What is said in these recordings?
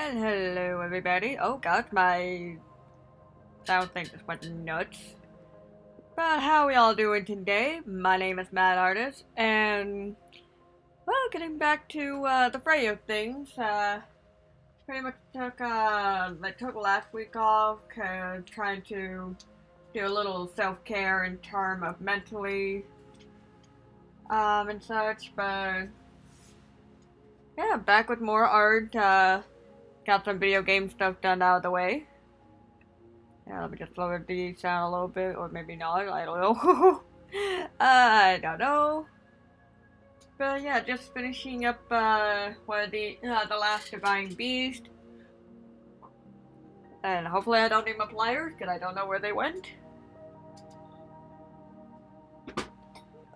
And hello everybody. Oh god, my sound thing just went nuts. But how we all doing today? My name is Mad Artist, and well, getting back to the fray of things. Pretty much took last week off, trying to do a little self-care in terms of mentally, and such. But yeah, back with more art. Got some video game stuff done out of the way. Yeah, let me just lower the sound a little bit, or maybe not, I don't know. I don't know. But yeah, just finishing up one of the last Divine Beast. And hopefully I don't need my pliers, because I don't know where they went.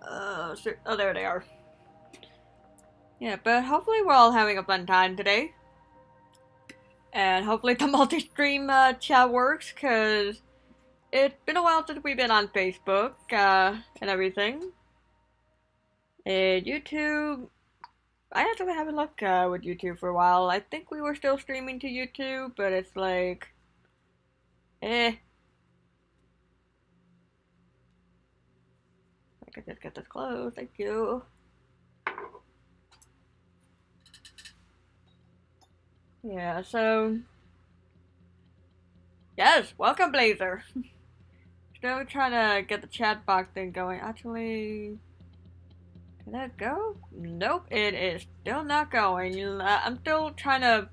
Oh, there they are. Yeah, but hopefully we're all having a fun time today. And hopefully the multi-stream chat works, because it's been a while since we've been on Facebook and everything. And YouTube, I actually haven't looked with YouTube for a while. I think we were still streaming to YouTube, but it's like, I could just get this closed, thank you. Yeah, so yes, welcome Blazer. Still trying to get the chat box thing going. Actually, can that go? Nope, it is still not going. I'm still trying to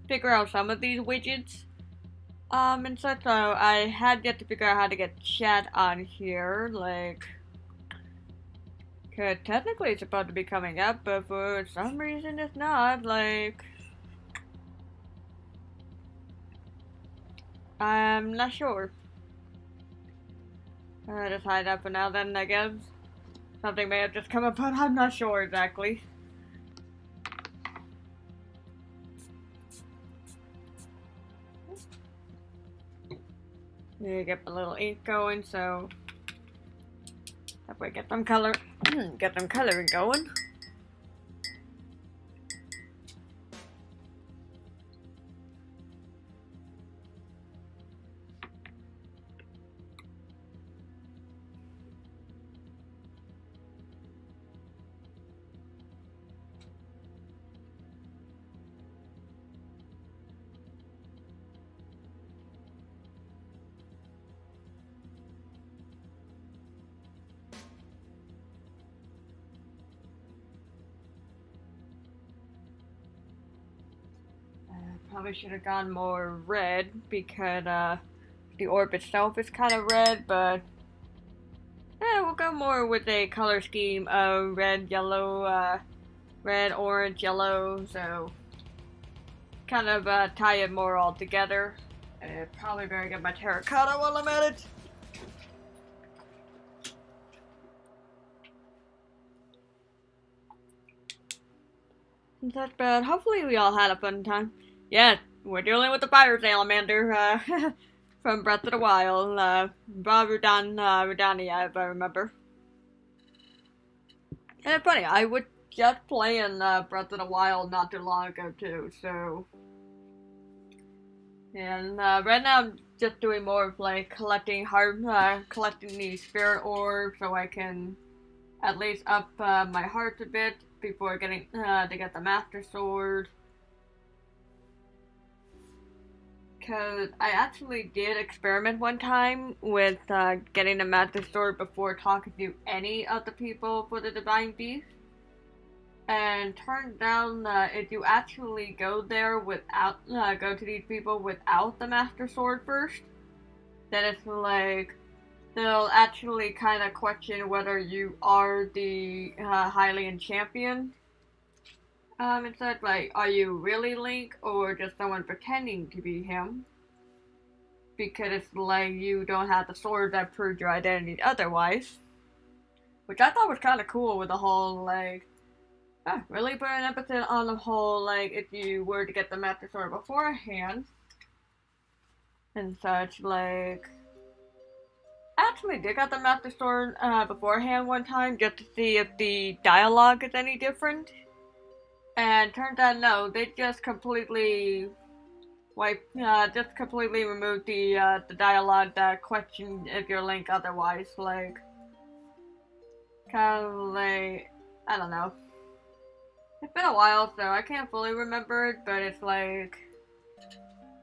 figure out some of these widgets. And such, so I had yet to figure out how to get chat on here, like, cause technically it's supposed to be coming up, but for some reason it's not, like, I'm not sure. Just hide that for now then, I guess. Something may have just come up, but I'm not sure exactly. Yeah, get a little ink going, so that way get some color, get some coloring going. Probably should have gone more red because the orb itself is kind of red, but yeah, we'll go more with a color scheme of red, yellow, red, orange, yellow, so kind of tie it more all together. Probably better get my terracotta while I'm at it. Not bad. Hopefully we all had a fun time. Yeah, we're dealing with the fire salamander from Breath of the Wild, Rudania, if I remember. And it's funny, I was just playing Breath of the Wild not too long ago too, so. And right now I'm just doing more of like collecting the spirit orbs so I can at least up my hearts a bit before getting to get the Master Sword. Because I actually did experiment one time with getting the Master Sword before talking to any of the people for the Divine Beast. And turned down if you actually go there without, go to these people without the Master Sword first, then it's like, they'll actually kind of question whether you are the Hylian champion. Instead, like, are you really Link or just someone pretending to be him? Because it's like you don't have the sword that proved your identity otherwise. Which I thought was kind of cool with the whole, like, really put an emphasis on the whole, like, if you were to get the Master Sword beforehand. And such, like, I actually did get the Master Sword beforehand one time just to see if the dialogue is any different. And turns out no, they just completely just completely remove the dialogue that question if you're Link otherwise. Like, kind of like, I don't know. It's been a while, so I can't fully remember it, but it's like,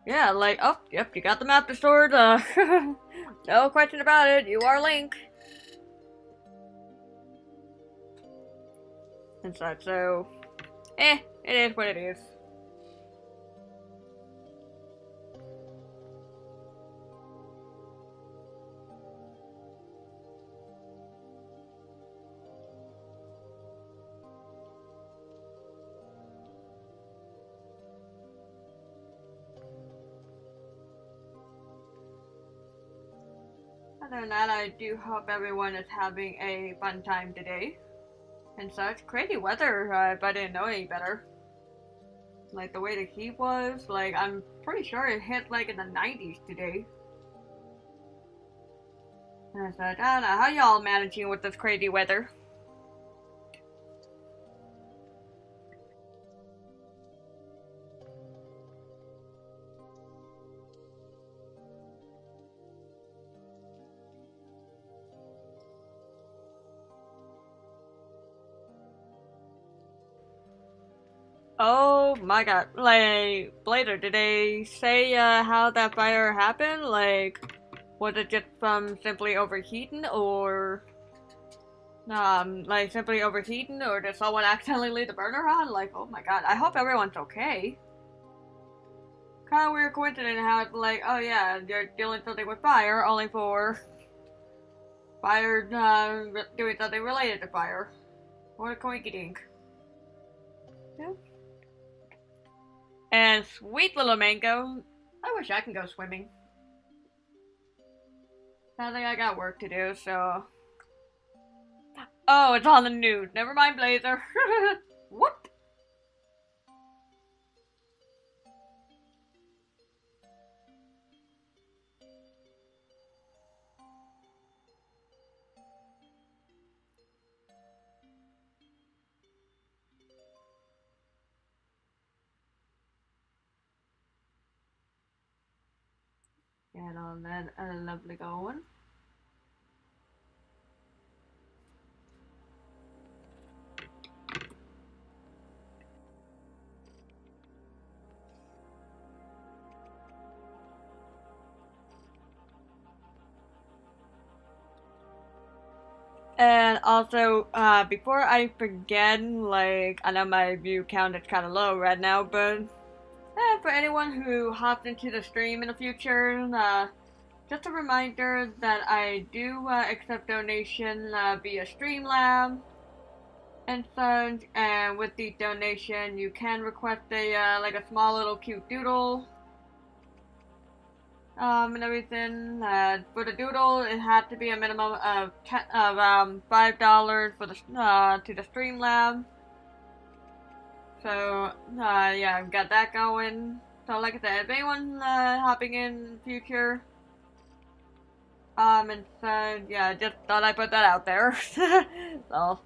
yeah, like, oh, yep, you got the Master Sword. No question about it. You are Link. And such. So, it is what it is. Other than that, I do hope everyone is having a fun time today. And such. Crazy weather, if I didn't know any better. Like, the way the heat was, like, I'm pretty sure it hit, like, in the 90s today. And such. I don't know, how y'all managing with this crazy weather? Oh my god. Like, Blader, did they say how that fire happened? Like, was it just from simply overheating, or like simply overheating, or did someone accidentally leave the burner on? Like, oh my god, I hope everyone's okay. Kind of weird coincidence how it's like, oh yeah, you're dealing something with fire, only for fire doing something related to fire. What a coinky dink. Yeah. And sweet little mango. I wish I could go swimming. I think I got work to do, so. Oh, it's on the news. Never mind, Blazer. What? And on that, a lovely going. And also, before I forget, like, I know my view count is kind of low right now, but for anyone who hops into the stream in the future, just a reminder that I do accept donation via Streamlab and such, and with the donation, you can request a like a small little cute doodle and everything. For the doodle, it had to be a minimum of $5 for the to the Streamlab. So yeah, I've got that going. So like I said, if anyone hopping in the future, and so yeah, just thought I'd put that out there. So.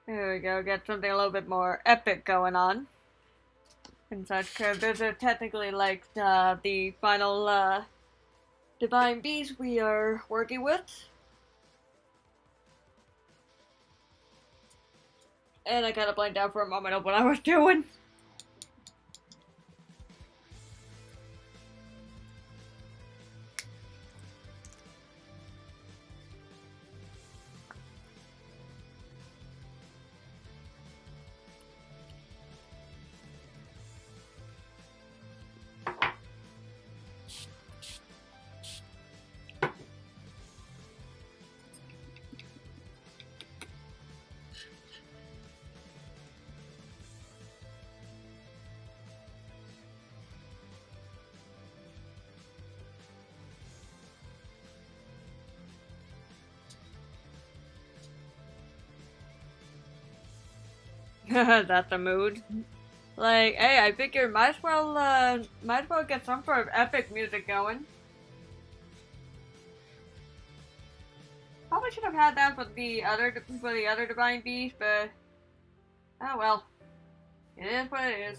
There we go, get something a little bit more epic going on. And such, because those are technically like the final divine beasts we are working with. And I kind of blanked out for a moment of what I was doing. That's a mood. Like, hey, I figure might as well get some sort of epic music going. Probably should have had that for the other divine beast, but oh well, it is what it is.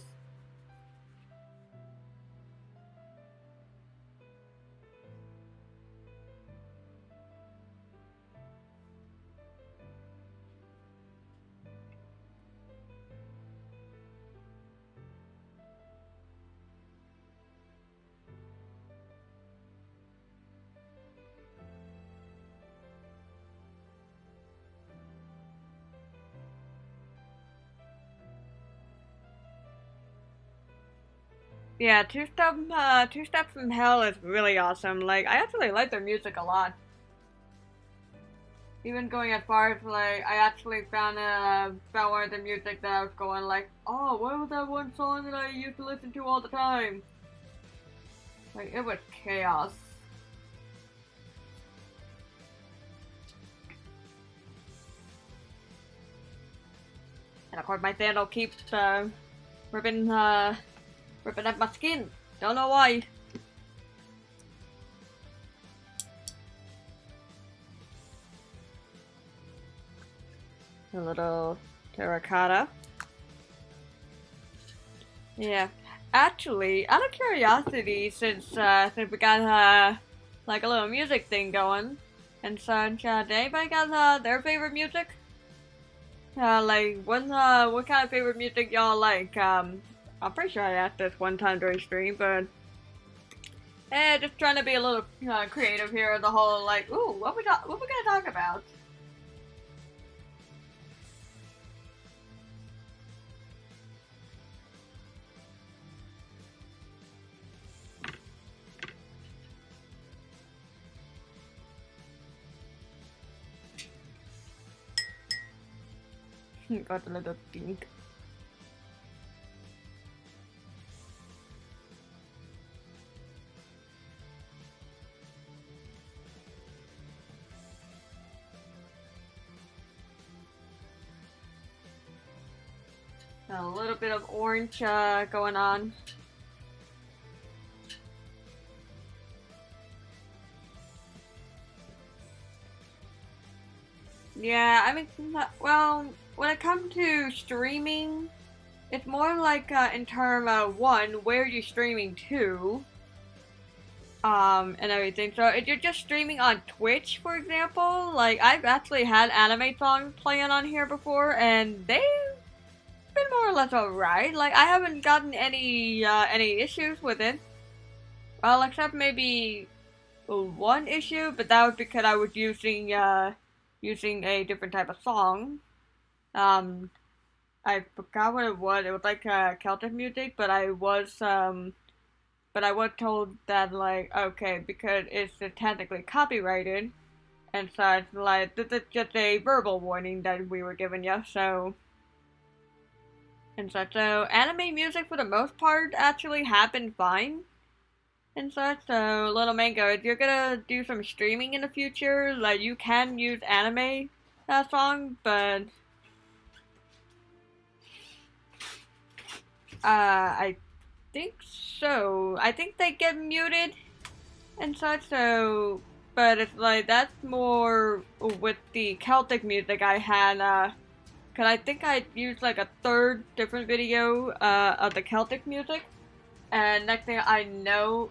Yeah, Two Steps from Hell is really awesome. Like, I actually like their music a lot. Even going as far as like, I actually found one of the music that I was going like, oh, what was that one song that I used to listen to all the time? Like, it was chaos. And of course, my sandal keeps ripping up my skin. Don't know why. A little terracotta. Yeah. Actually, out of curiosity, since we got like a little music thing going and such, did anybody got their favorite music? Like what kind of favorite music y'all like? I'm pretty sure I asked this one time during stream, but just trying to be a little creative here. The whole like, ooh, what we gonna talk about? Got a little pink. A little bit of orange going on. Yeah, I mean, well, when it comes to streaming, it's more like in terms of one, where you're streaming to, and everything. So if you're just streaming on Twitch, for example, like I've actually had anime songs playing on here before, and they've been more or less alright. Like I haven't gotten any issues with it. Well, except maybe one issue, but that was because I was using a different type of song. I forgot what it was. It was like Celtic music, but I was told that like okay, because it's technically copyrighted, and such. Like this is just a verbal warning that we were giving you. So and such. So anime music for the most part actually have been fine and such. So Little Mango, if you're gonna do some streaming in the future, like you can use anime song, but I think so. I think they get muted and such. So, but it's like that's more with the Celtic music I had Cause I think I used like a third different video of the Celtic music, and next thing I knew,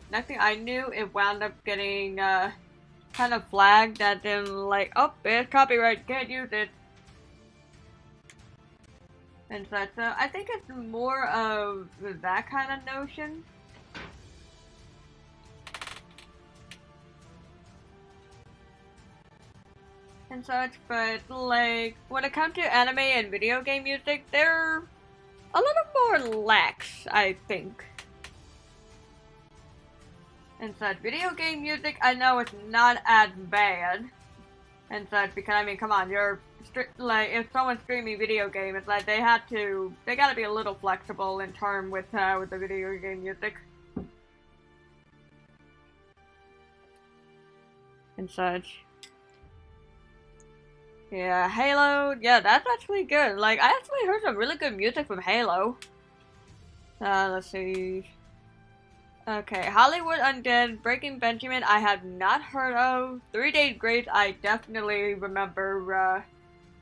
it wound up getting kind of flagged that then like, oh, it's copyright, can't use it, and such. So I think it's more of that kind of notion. And such, but like when it comes to anime and video game music, they're a little more lax, I think. And such, video game music, I know it's not as bad, and such because I mean, come on, like if someone's streaming video game, it's like they gotta be a little flexible in term with the video game music and such. Yeah, Halo, yeah, that's actually good. Like, I actually heard some really good music from Halo. Let's see. Okay, Hollywood Undead, Breaking Benjamin, I have not heard of. 3 Days Grace, I definitely remember,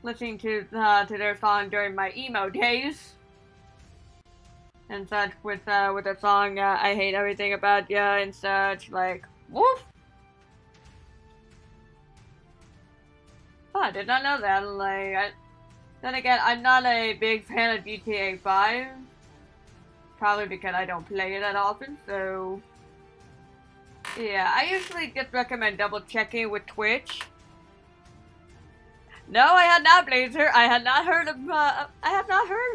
listening to their song during my emo days. And such, with the song, I Hate Everything About Ya, and such, like, woof! Oh, I did not know that. Like, then again, I'm not a big fan of GTA 5. Probably because I don't play it that often, so... Yeah, I usually just recommend double checking with Twitch. No, I had not, Blazer. I had not heard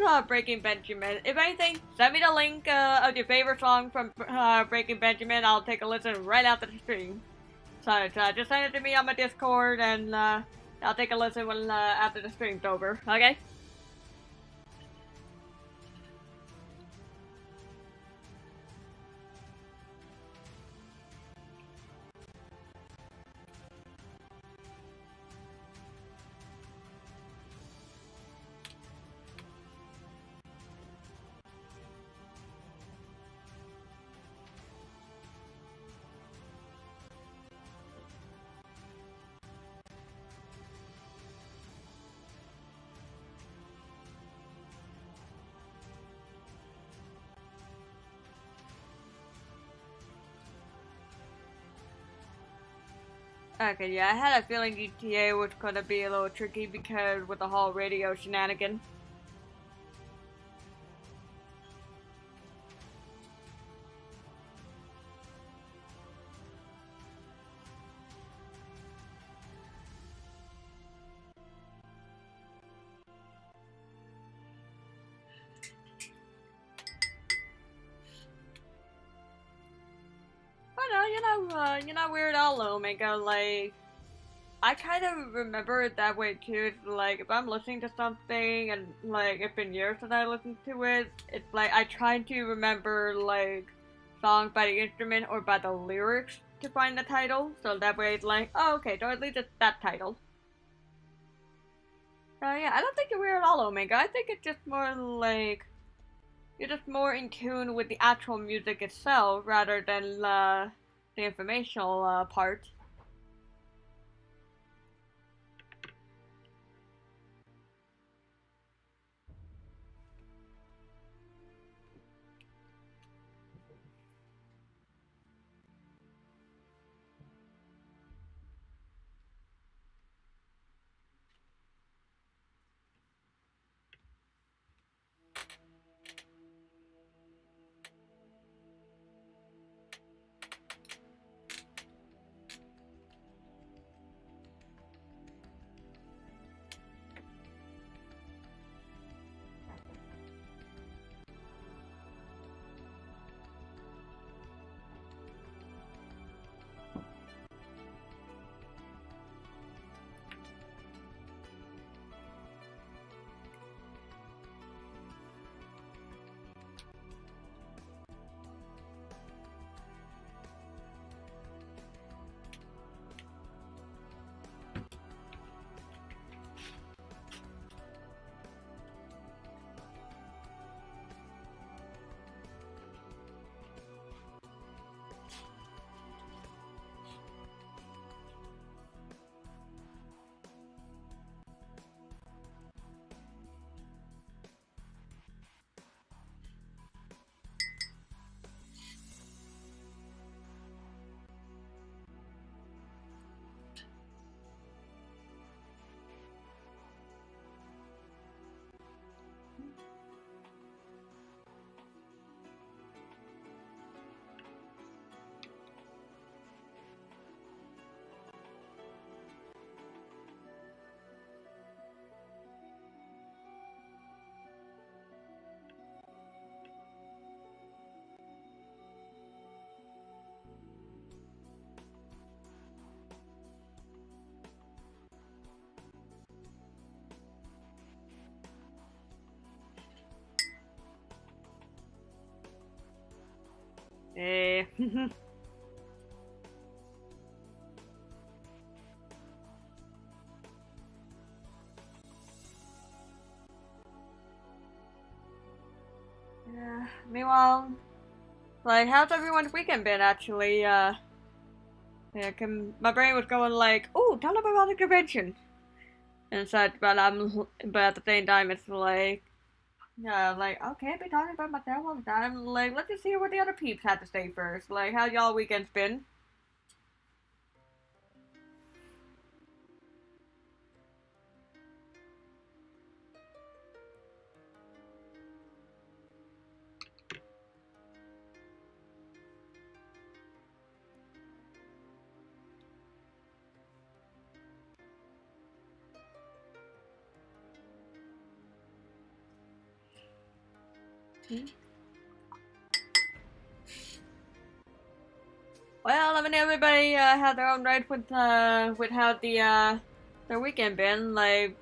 of Breaking Benjamin. If anything, send me the link of your favorite song from Breaking Benjamin. I'll take a listen right after the stream. So just send it to me on my Discord, and I'll take a listen when after the stream's over. Okay? Okay, yeah, I had a feeling GTA was gonna be a little tricky because with the whole radio shenanigan. Oh no, you're not weird at all, Omega. Like, I kind of remember it that way too. It's like if I'm listening to something and like it's been years since I listened to it, it's like I try to remember like songs by the instrument or by the lyrics to find the title. So that way it's like, oh okay, so at least it's that title. Yeah, I don't think you're weird at all, Omega. I think it's just more like you're just more in tune with the actual music itself rather than the informational part. Eh. Yeah. Meanwhile, like, how's everyone's weekend been? Actually, yeah, my brain was going like, "Oh, tell them about the convention," and such. But at the same time, it's like, yeah, like, okay, I've been talking about myself all the time. Like, let's just hear what the other peeps had to say first. Like, how y'all weekends been? Hmm? Well, I mean, everybody had their own right with how their weekend been. Like,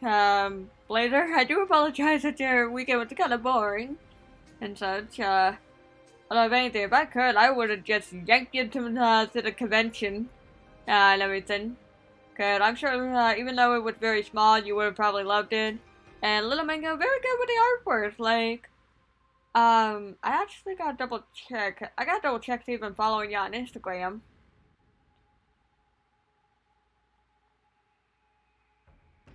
Blazer, I do apologize that your weekend was kind of boring and such. I don't have anything. If I could, I would have just yanked you to the convention and everything. Cause I'm sure, even though it was very small, you would have probably loved it. And Little Mango, very good with the artwork. Like, I actually got to double check. I got to double check to even following you on Instagram.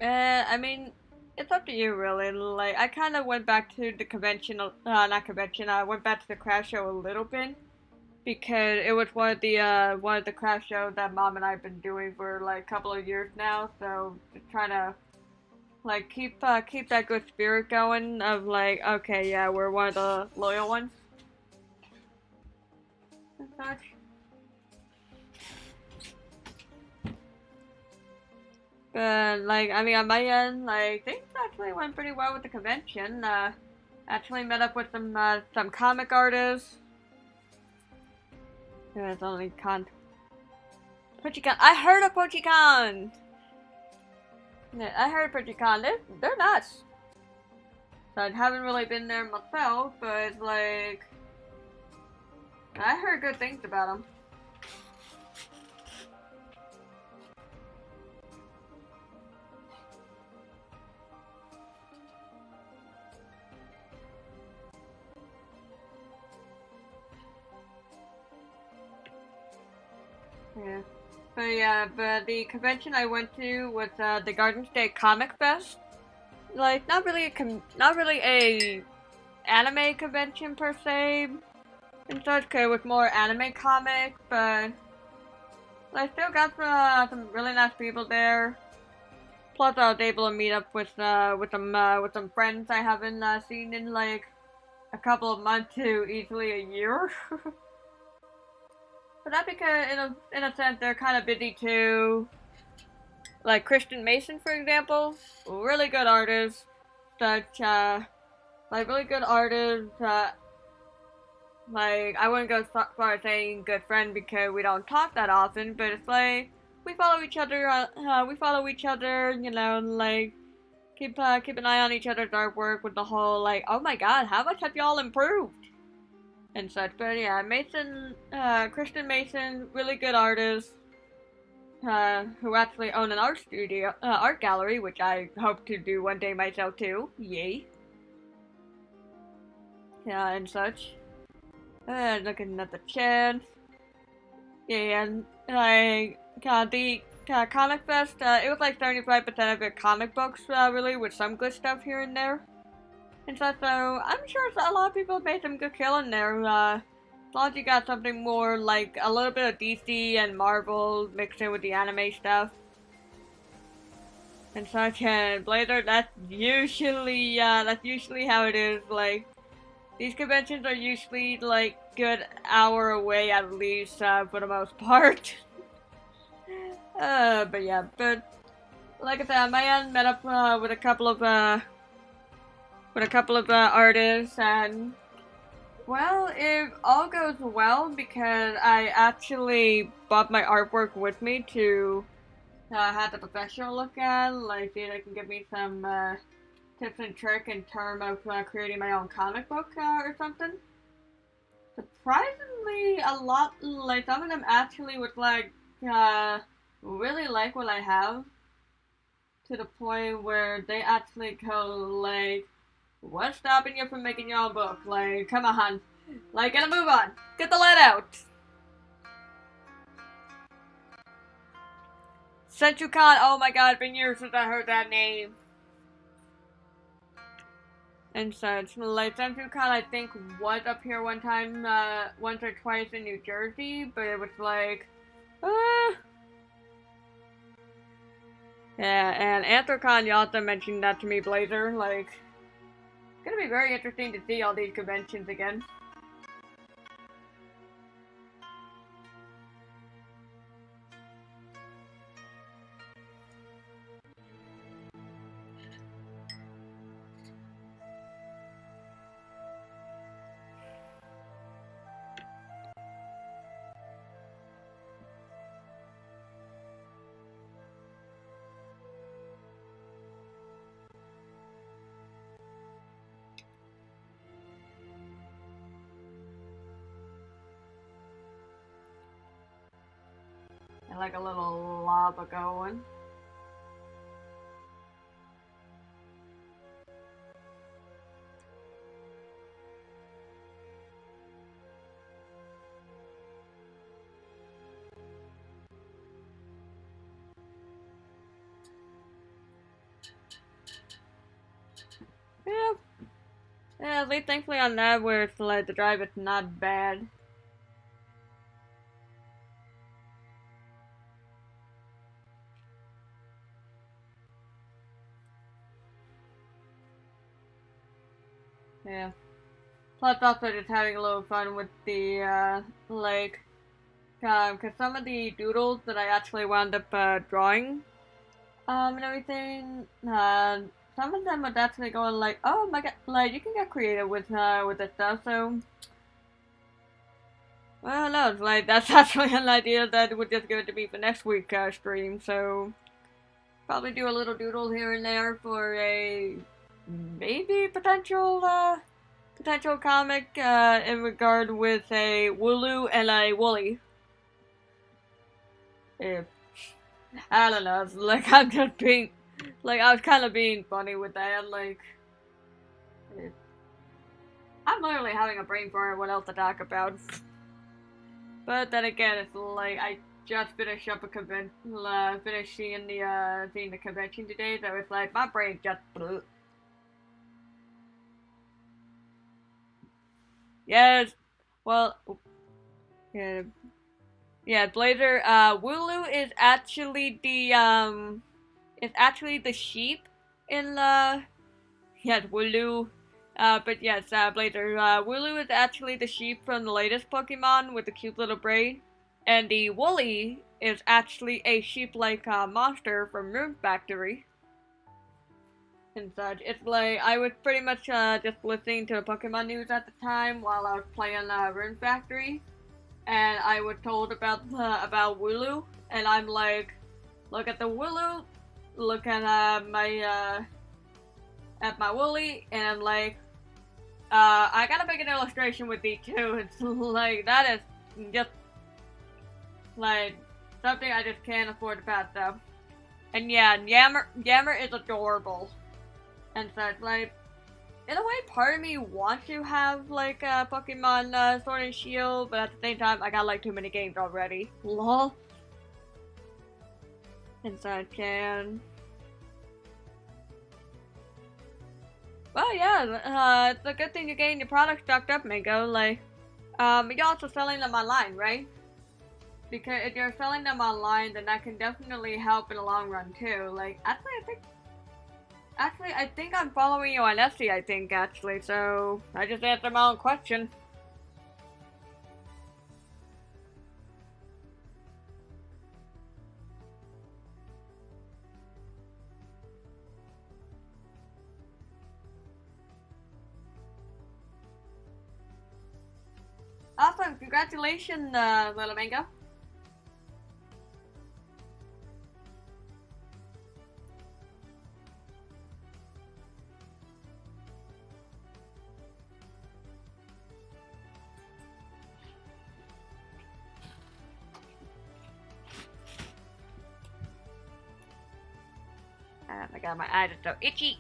I mean, it's up to you, really. Like, I kind of went back to the convention, not convention. I went back to the craft show a little bit because it was one of the craft shows that Mom and I've been doing for like a couple of years now. So just trying to like keep that good spirit going of like, okay, yeah, we're one of the loyal ones and such. But like, I mean, on my end, like things actually went pretty well with the convention. Actually met up with some comic artists. It's only Pochicon. I heard of Pochicon. Yeah, I heard of Pochicon. They're nuts. So I haven't really been there myself, but like I heard good things about them. Yeah. But the convention I went to was the Garden State Comic Fest. Like, not really a anime convention per se, and such. Cause it was more anime comic, but I still got some really nice people there. Plus, I was able to meet up with some friends I haven't seen in like a couple of months to easily a year. But that's because, in a sense, they're kind of busy too. Like Christian Mason, for example, really good artist. Such like really good artist. Like I wouldn't go so far as saying good friend because we don't talk that often, but it's like we follow each other. We follow each other. You know, like keep an eye on each other's artwork with the whole like, oh my god, how much have y'all improved and such. But yeah, Christian Mason, really good artist. Who actually own an art studio, art gallery, which I hope to do one day myself too. Yay! Yeah, and such. Looking at the chat. Yeah, and like the comic fest, it was like 75% of it comic books, really, with some good stuff here and there. And such, so I'm sure a lot of people made some good killing there. As long as you got something more like a little bit of DC and Marvel mixed in with the anime stuff and such, and Blazer, that's usually how it is. Like these conventions are usually like good hour away at least for the most part. But yeah, but like I said, on my end, met up with a couple of artists and. Well, if all goes well, because I actually brought my artwork with me to have the professional look at, like see if they can give me some tips and tricks in terms of creating my own comic book or something. Surprisingly, actually a lot, like, some of them actually would, like, uh, really like what I have, to the point where they actually go, like, what's stopping you from making your own book? Like, come on. Like, get a move on. Get the lead out. Senchukan, oh my god, it's been years since I heard that name. And such. Like, Senchukan, I think, was up here one time, once or twice in New Jersey, but it was like, Yeah, and Anthrocon, you also mentioned that to me, Blazer. Like, it's gonna be very interesting to see all these conventions again. And like a little lava going. Yeah. Yeah, at least thankfully on that where it's like the drive is not bad. Yeah. Plus also just having a little fun with the, like, cause some of the doodles that I actually wound up, drawing, and everything, some of them would actually go like, oh my god, like, you can get creative with this stuff, so, well, no, like, that's actually an idea that would just give it to me for next week's stream, so, probably do a little doodle here and there for a, maybe potential comic, in regard with a Wooloo and a Woolly. If I don't know, it's like, I'm just being, like, I was kind of being funny with that, like, I'm literally having a brain fart what else to talk about. But then again, it's like, I just finished up a convention, finished seeing the convention today, so it's like, my brain just blew. Yes, well, yeah, yeah, Blazer, Wooloo is actually the sheep in the, yes, Wooloo. But yes, Blazer, Wooloo is actually the sheep from the latest Pokemon with the cute little braid. And the Woolly is actually a sheep-like, monster from Rune Factory. And such. It's like, I was pretty much, just listening to the Pokemon news at the time while I was playing, Rune Factory. And I was told about Wooloo, and I'm like, look at the Wooloo, look at, my Woolly, and I'm like, I gotta make an illustration with these two. It's like, that is just, like, something I just can't afford to pass up. And yeah, Yammer is adorable. And such, like, in a way, part of me wants to have, like, a Pokemon, Sword and Shield, but at the same time, I got, like, too many games already. Lol. And such, and... well, yeah, it's a good thing you're getting your products stocked up, Mango. Like, you're also selling them online, right? Because if you're selling them online, then that can definitely help in the long run, too. Like, actually, I think I'm following you on Etsy, I think, actually, so I just answered my own question. Awesome, congratulations, little Mango. god, my eyes are so itchy.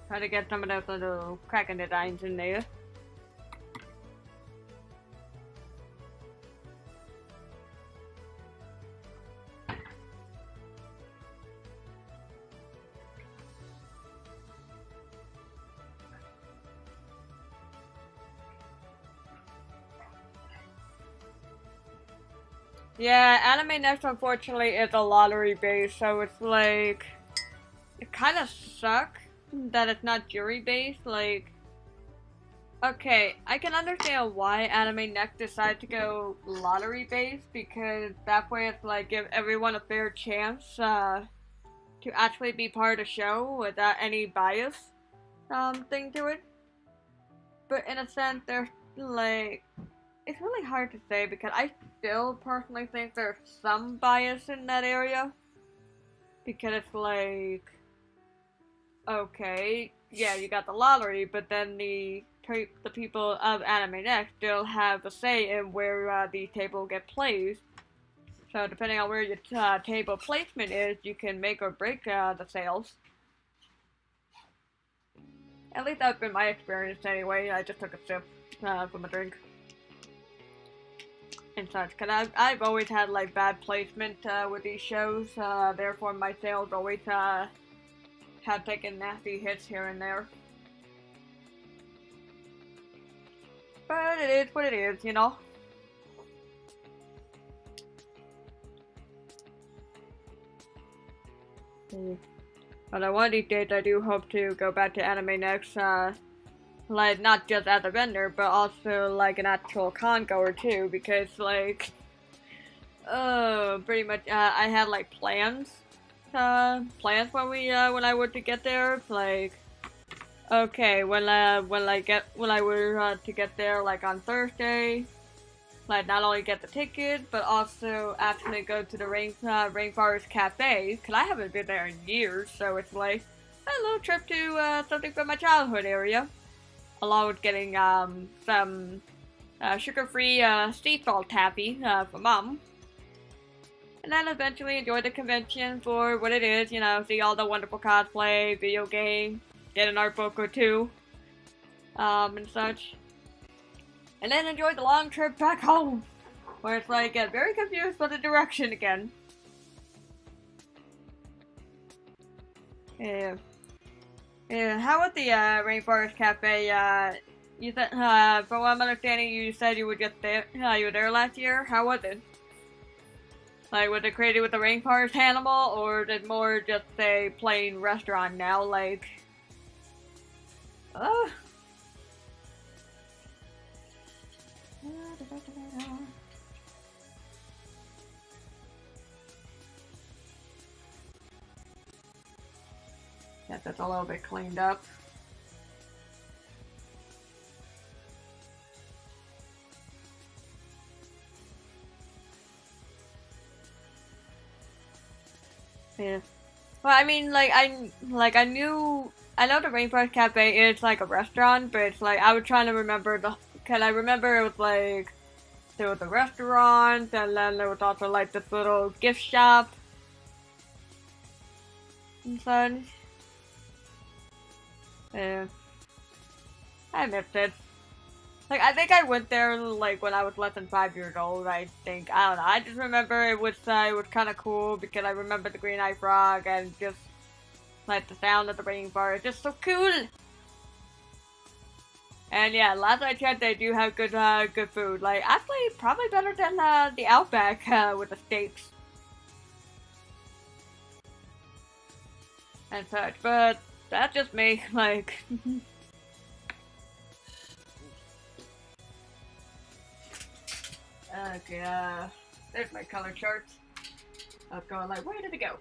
Try to get some of those little cracking designs in there. Yeah, Anime Next unfortunately is a lottery based, so it's like it kind of sucks that it's not jury based. Like, okay, I can understand why Anime Next decided to go lottery based because that way it's like give everyone a fair chance to actually be part of the show without any bias thing to it. But in a sense, there's like it's really hard to say because I still personally think there's some bias in that area. Because it's like, okay, yeah, you got the lottery, but then the people of Anime Next still have a say in where the table get placed. So depending on where your table placement is, you can make or break the sales. At least that's been my experience anyway. I just took a sip from a drink. And such, cause I've always had like bad placement with these shows, therefore my sales always have taken nasty hits here and there. But it is what it is, you know. But one of these days I do hope to go back to Anime Next, like, not just as a vendor, but also, like, an actual con goer, too, because, like, pretty much, I had, like, plans when when I were to get there, like, okay, when I were to get there, like, on Thursday, like, not only get the ticket, but also actually go to the Rainforest Cafe, because I haven't been there in years, so it's, like, a little trip to, something from my childhood area. Along with getting some sugar-free sea salt taffy for Mom. And then eventually enjoy the convention for what it is, you know, see all the wonderful cosplay, video game, get an art book or two, and such. And then enjoy the long trip back home, where it's like, get very confused by the direction again. Yeah. Yeah, how was the Rainforest Cafe? You said, from what I'm understanding, you said you were just there. You were there last year. How was it? Like, was it created with a rainforest animal, or is it more just a plain restaurant now? Like, yeah, that's a little bit cleaned up. Yeah. Well, I mean, I know the Rainforest Cafe is like a restaurant, but it's like I was trying to remember cause I remember it was like there was a restaurant, and then there was also like this little gift shop and such. Yeah, I missed it. Like, I think I went there, like, when I was less than 5 years old, I think. I don't know. I just remember it was kind of cool because I remember the Green Eye Frog and just, like, the sound of the rainforest. Just so cool! And yeah, last I checked, they do have good food. Like, actually, probably better than, the Outback, with the steaks. And such, but that's just me, like... Okay, there's my color charts. I was going like, where did it go?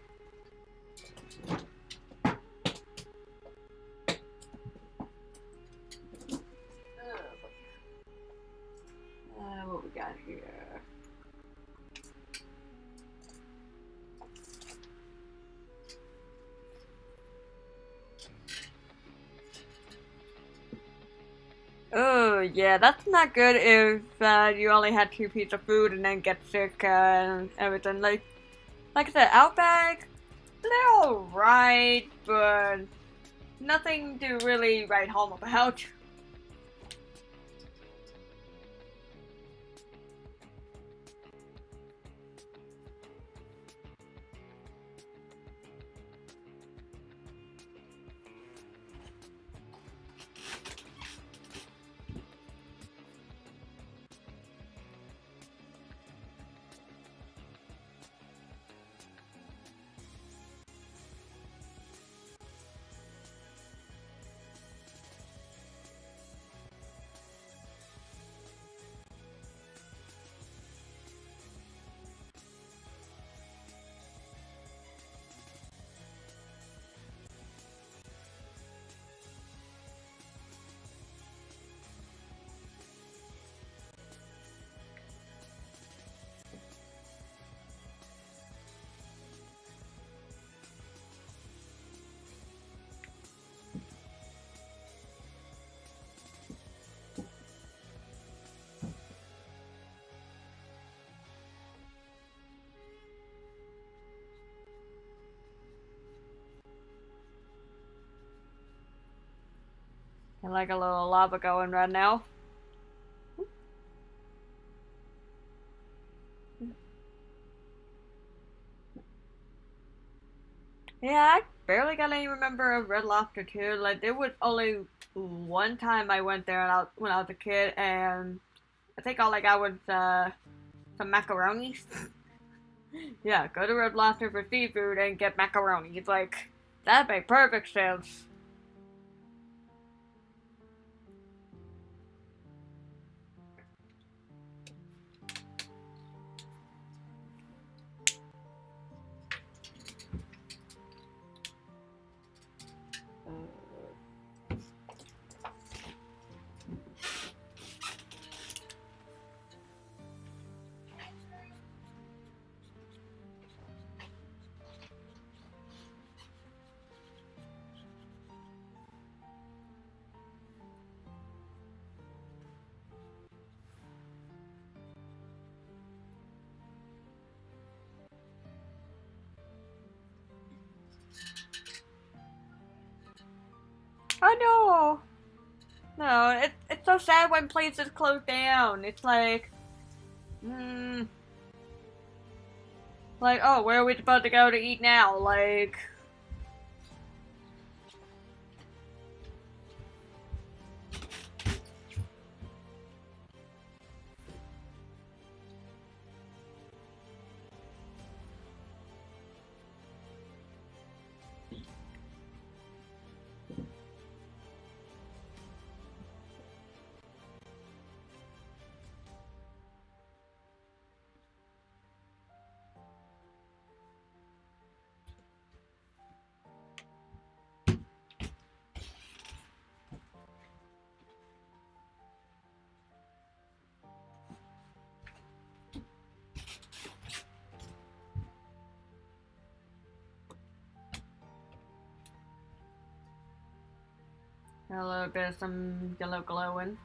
we got here? Oh, yeah, that's not good if you only had 2 pieces of food and then get sick and everything. Like I said, Outback, they're alright, but nothing to really write home about. I like a little lava going right now. Yeah, I barely got any remember of Red Lobster too. Like there was only one time I went there when I was a kid, and I think all I got was some macaronis. Yeah, go to Red Lobster for seafood and get macaroni. It's like that made perfect sense. Oh no, no, it's so sad when places close down. It's like oh, where are we supposed to go to eat now? Like. A little bit of some yellow glowing.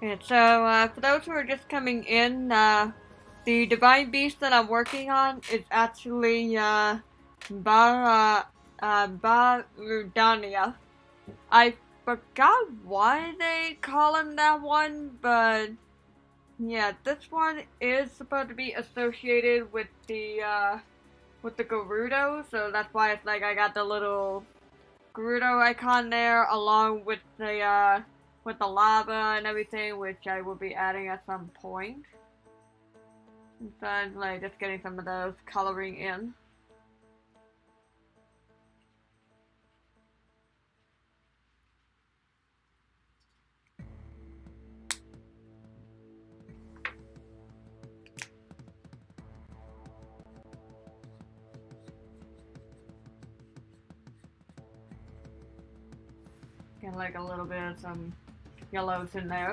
Yeah, so for those who are just coming in, the divine beast that I'm working on is actually Rudania. I forgot why they call him that one, but yeah, this one is supposed to be associated with the Gerudo, so that's why it's like I got the little Gerudo icon there, along with the lava and everything, which I will be adding at some point. So I'm like just getting some of those coloring in. Get like a little bit of some yellows in there.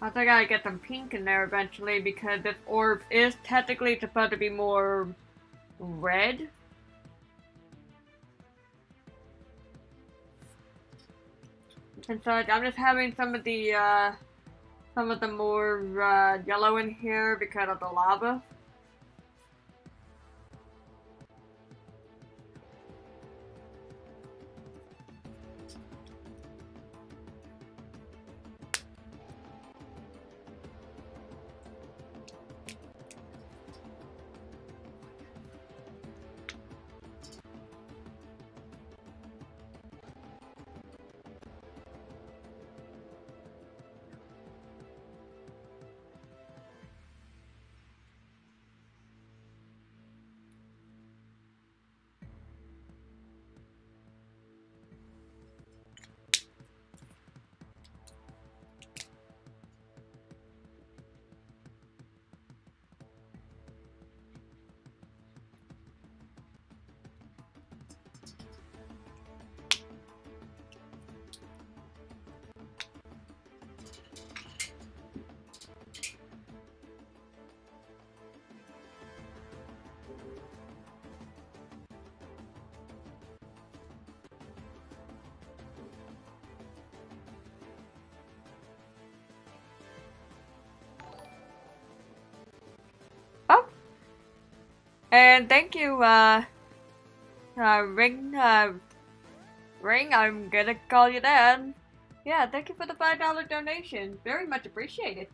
I think I gotta get some pink in there eventually because this orb is technically supposed to be more red. And so I'm just having some of the more yellow in here because of the lava. Oh, and thank you, Ring. I'm gonna call you that. Yeah, thank you for the $5 donation. Very much appreciated.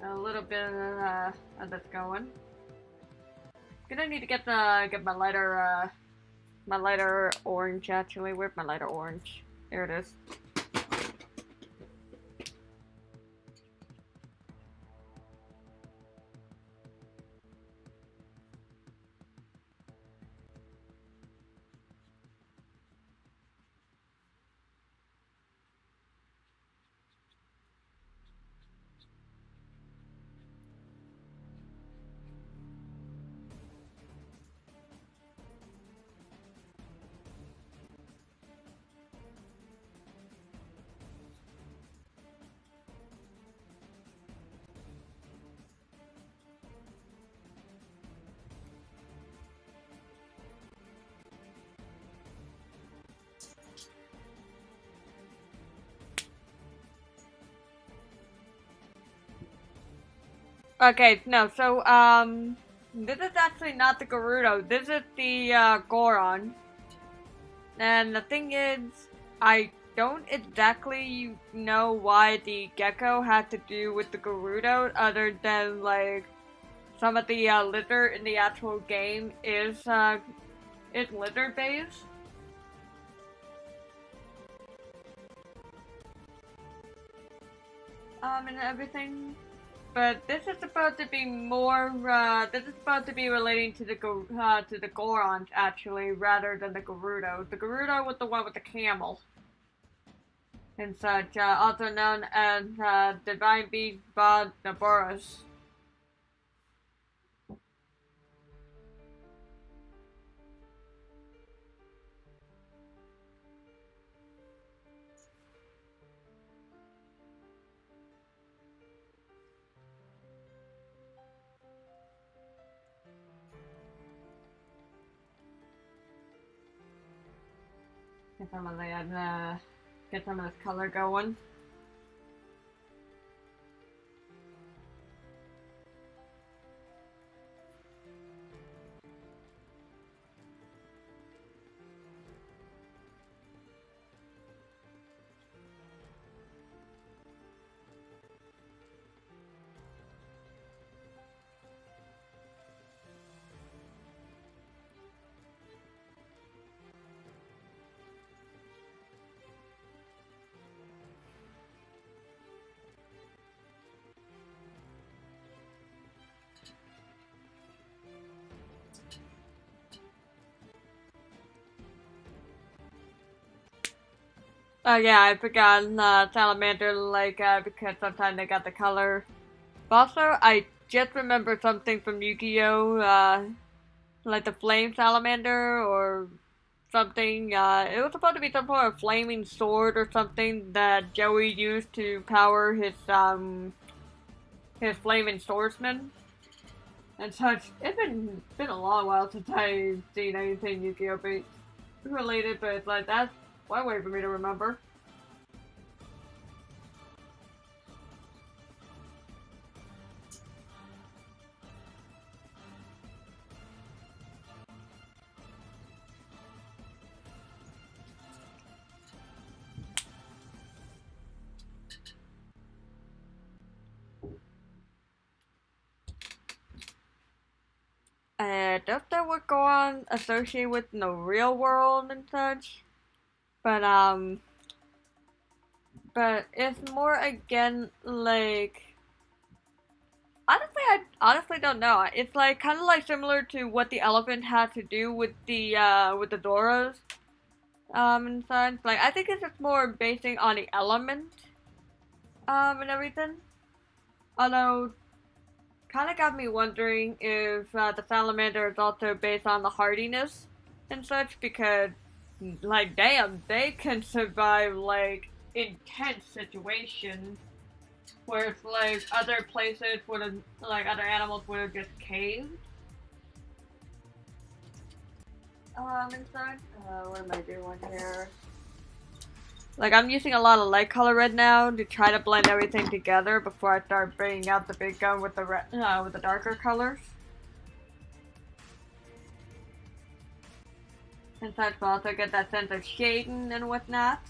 A little bit of this going. Gonna need to get my lighter orange actually. Where's my lighter orange? There it is. Okay, no, so, this is actually not the Gerudo. This is the, Goron. And the thing is, I don't exactly know why the gecko had to do with the Gerudo, other than like some of the litter in the actual game is litter based. And everything. But this is supposed to be more. This is supposed to be relating to the Gorons actually, rather than the Gerudo. The Gerudo was the one with the camel and such, also known as Divine Beast Bod Naboris. Get some of get some of this color going. Oh yeah, I forgot Salamander, like, because sometimes they got the color. But also, I just remember something from Yu-Gi-Oh! Like the Flame Salamander, or something, it was supposed to be some sort of flaming sword or something that Joey used to power his flaming swordsman. And such. It's been a long while since I've seen anything Yu-Gi-Oh! Related, but it's like, that's one way for me to remember. I don't know what go on associated with in the real world and such, but it's more again like, honestly, I honestly don't know. It's like kind of like similar to what the elephant had to do with the Doros, and such. Like I think it's just more basing on the element, and everything. Although, kind of got me wondering if the salamander is also based on the hardiness and such, because, like, damn, they can survive like intense situations where it's like other places would have, like, other animals would have just caved. And such. What am I doing here? Like, I'm using a lot of light color red now to try to blend everything together before I start bringing out the big gun with the with the darker colors. And such will also get that sense of shading and whatnot.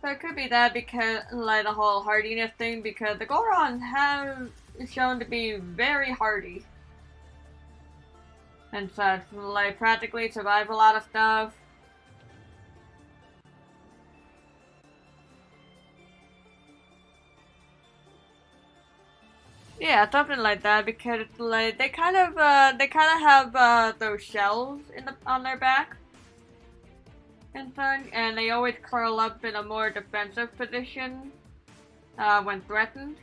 So it could be that, because, like, the whole hardiness thing, because the Goron have shown to be very hardy. And such, like, practically survive a lot of stuff. Yeah, something like that, because like they kind of have those shells on their back and such, and they always curl up in a more defensive position when threatened.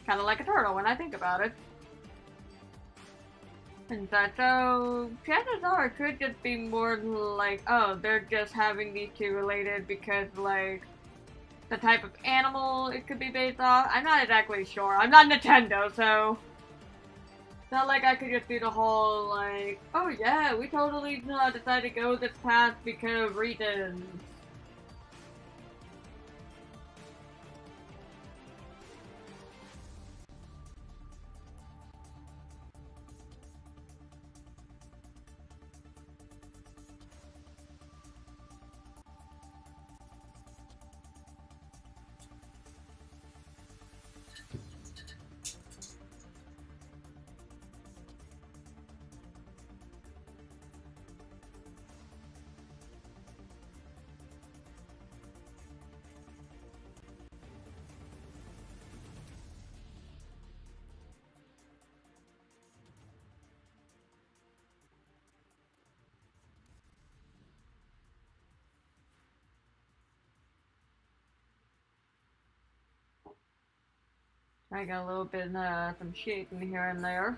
Kind of like a turtle when I think about it. And such, so chances are it could just be more like, oh, they're just having these two related because, like, the type of animal it could be based off. I'm not exactly sure. I'm not Nintendo, so it's not like I could just do the whole, like, oh yeah, we totally decided to go this path because of reasons. I got a little bit some shaking here and there.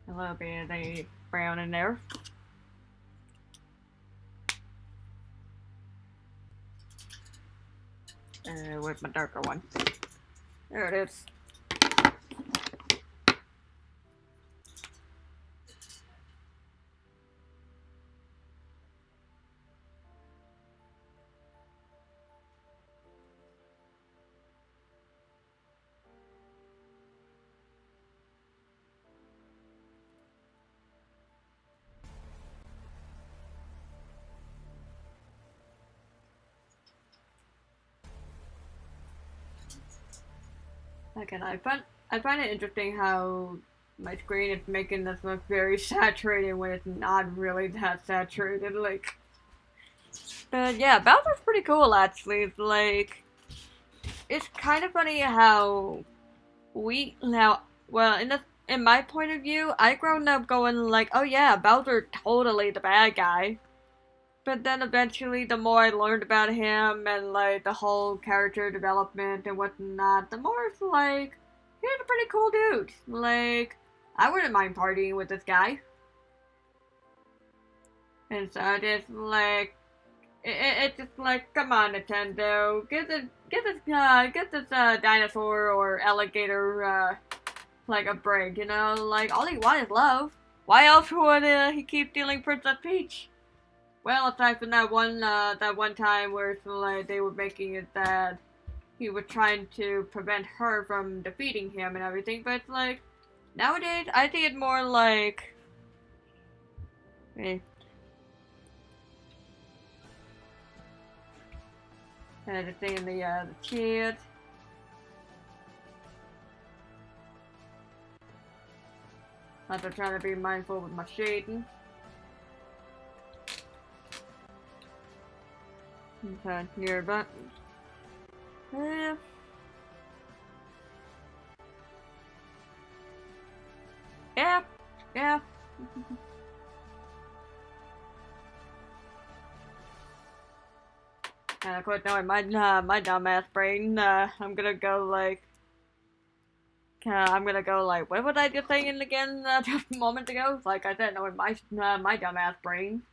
A little bit of the brown in there. Where's my darker one? There it is. Again, I find it interesting how my screen is making this look very saturated when it's not really that saturated. Like, but yeah, Bowser's pretty cool actually. It's like, it's kind of funny how we now, well, in my point of view, I grown up going like, oh yeah, Bowser totally the bad guy. but then eventually, the more I learned about him and like the whole character development and whatnot, the more it's like he's a pretty cool dude. Like I wouldn't mind partying with this guy. And so it's like it's just like, come on, Nintendo, get this dinosaur or alligator like a break, you know? Like all he wants is love. Why else would he keep stealing Princess Peach? Well, aside from that one time where it's like they were making it that he was trying to prevent her from defeating him and everything, but it's like nowadays I think it's more like, eh, the thing in the kid. I'm trying to be mindful with my shading. Okay, near that. Yeah. Yeah. Yeah. And of course, knowing my dumbass brain, I'm gonna go like, what was I just saying again just a moment ago? Like I said, knowing my dumbass brain.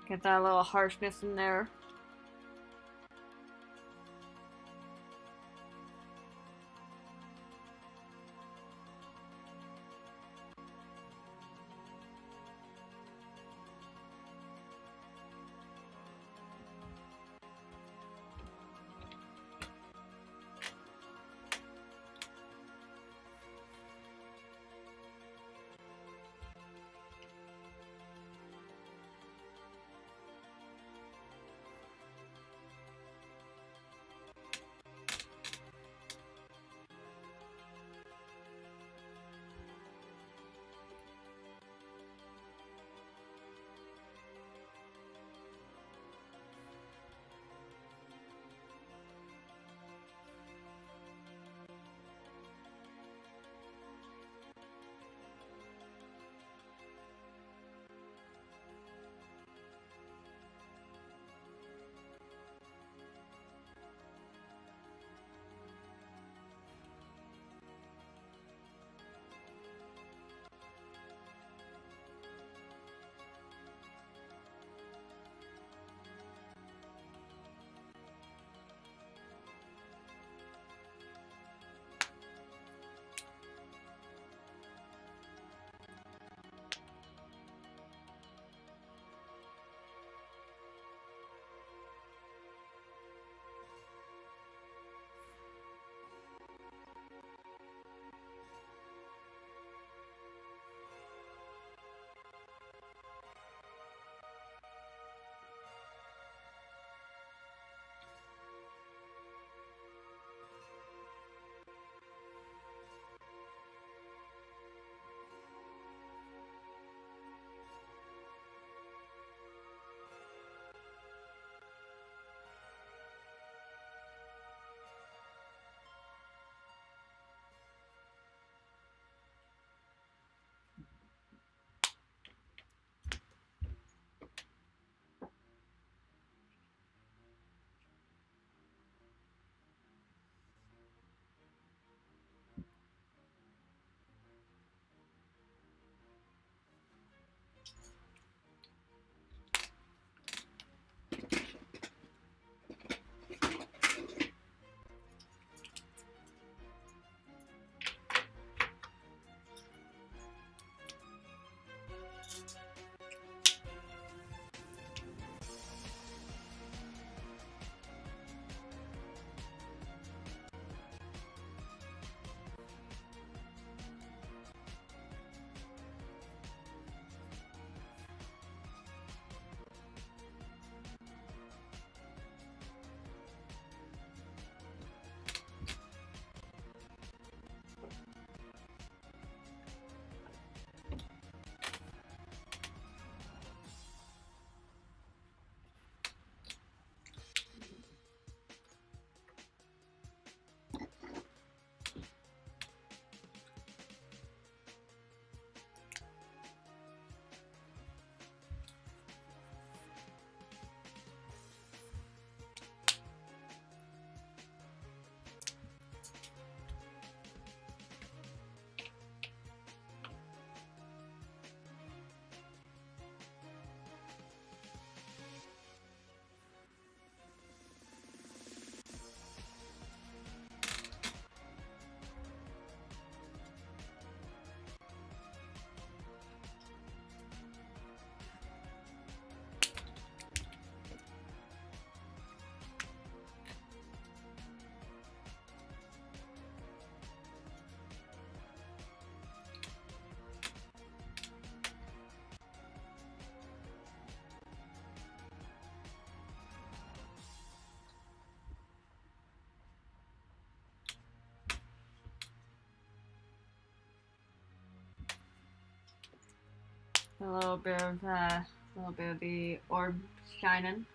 Get that little harshness in there. A little bit of the orb shining.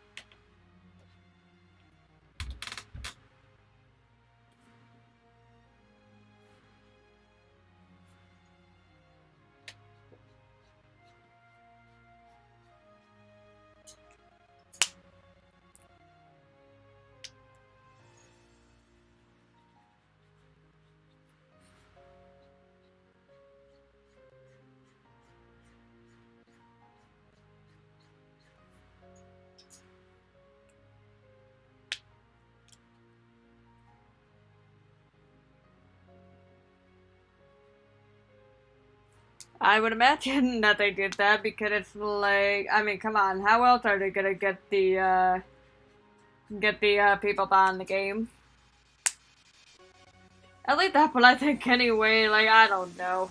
I would imagine that they did that because it's like, I mean, come on, how else are they gonna get the people buying the game? At least that's what I think anyway, like, I don't know.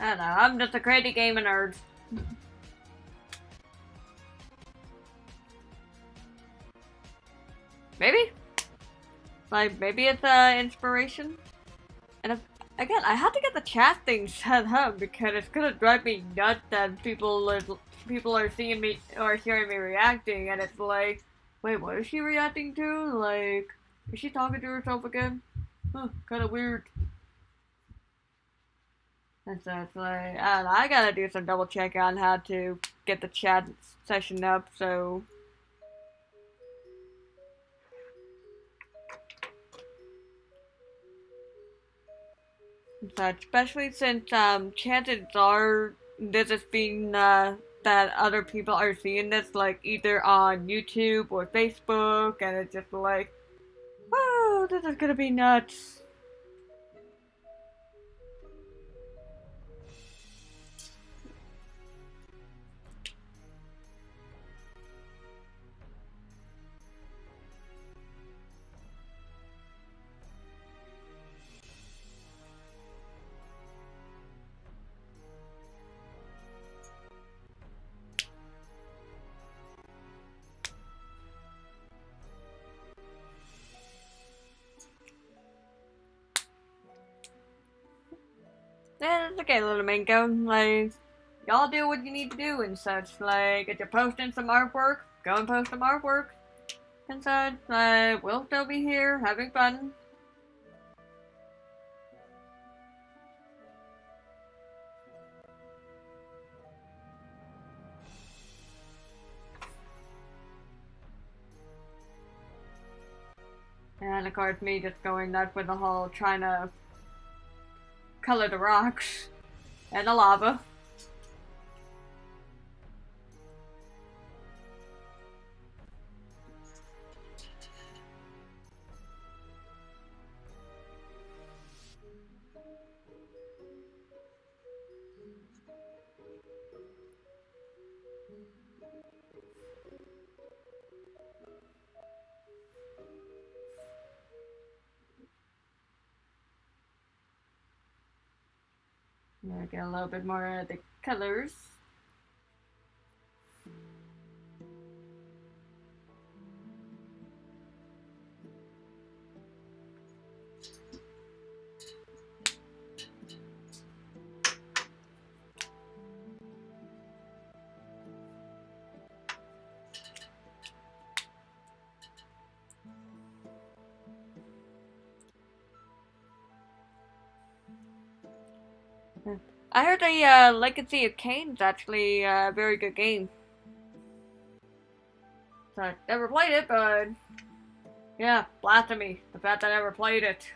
I don't know, I'm just a crazy gaming nerd. Maybe? Like, maybe it's inspiration? And if, again, I had to get the chat thing set up because it's gonna drive me nuts that people are seeing me or hearing me reacting, and it's like, wait, what is she reacting to? Like, is she talking to herself again? Huh, kind of weird. And so it's like, I don't know, I gotta do some double check on how to get the chat session up, so such, especially since chances are this is being that other people are seeing this like either on YouTube or Facebook, and it's just like, whoa, this is gonna be nuts. Yeah, it's okay, little Minko. Like, y'all do what you need to do and such. Like, if you're posting some artwork, go and post some artwork and such. We'll still be here having fun. And of course, me just going nuts with the whole trying to color the rocks and the lava. Get a little bit more of the colors. I heard the Legacy of Kain's actually a very good game. So I never played it, but yeah, blasphemy. The fact that I never played it.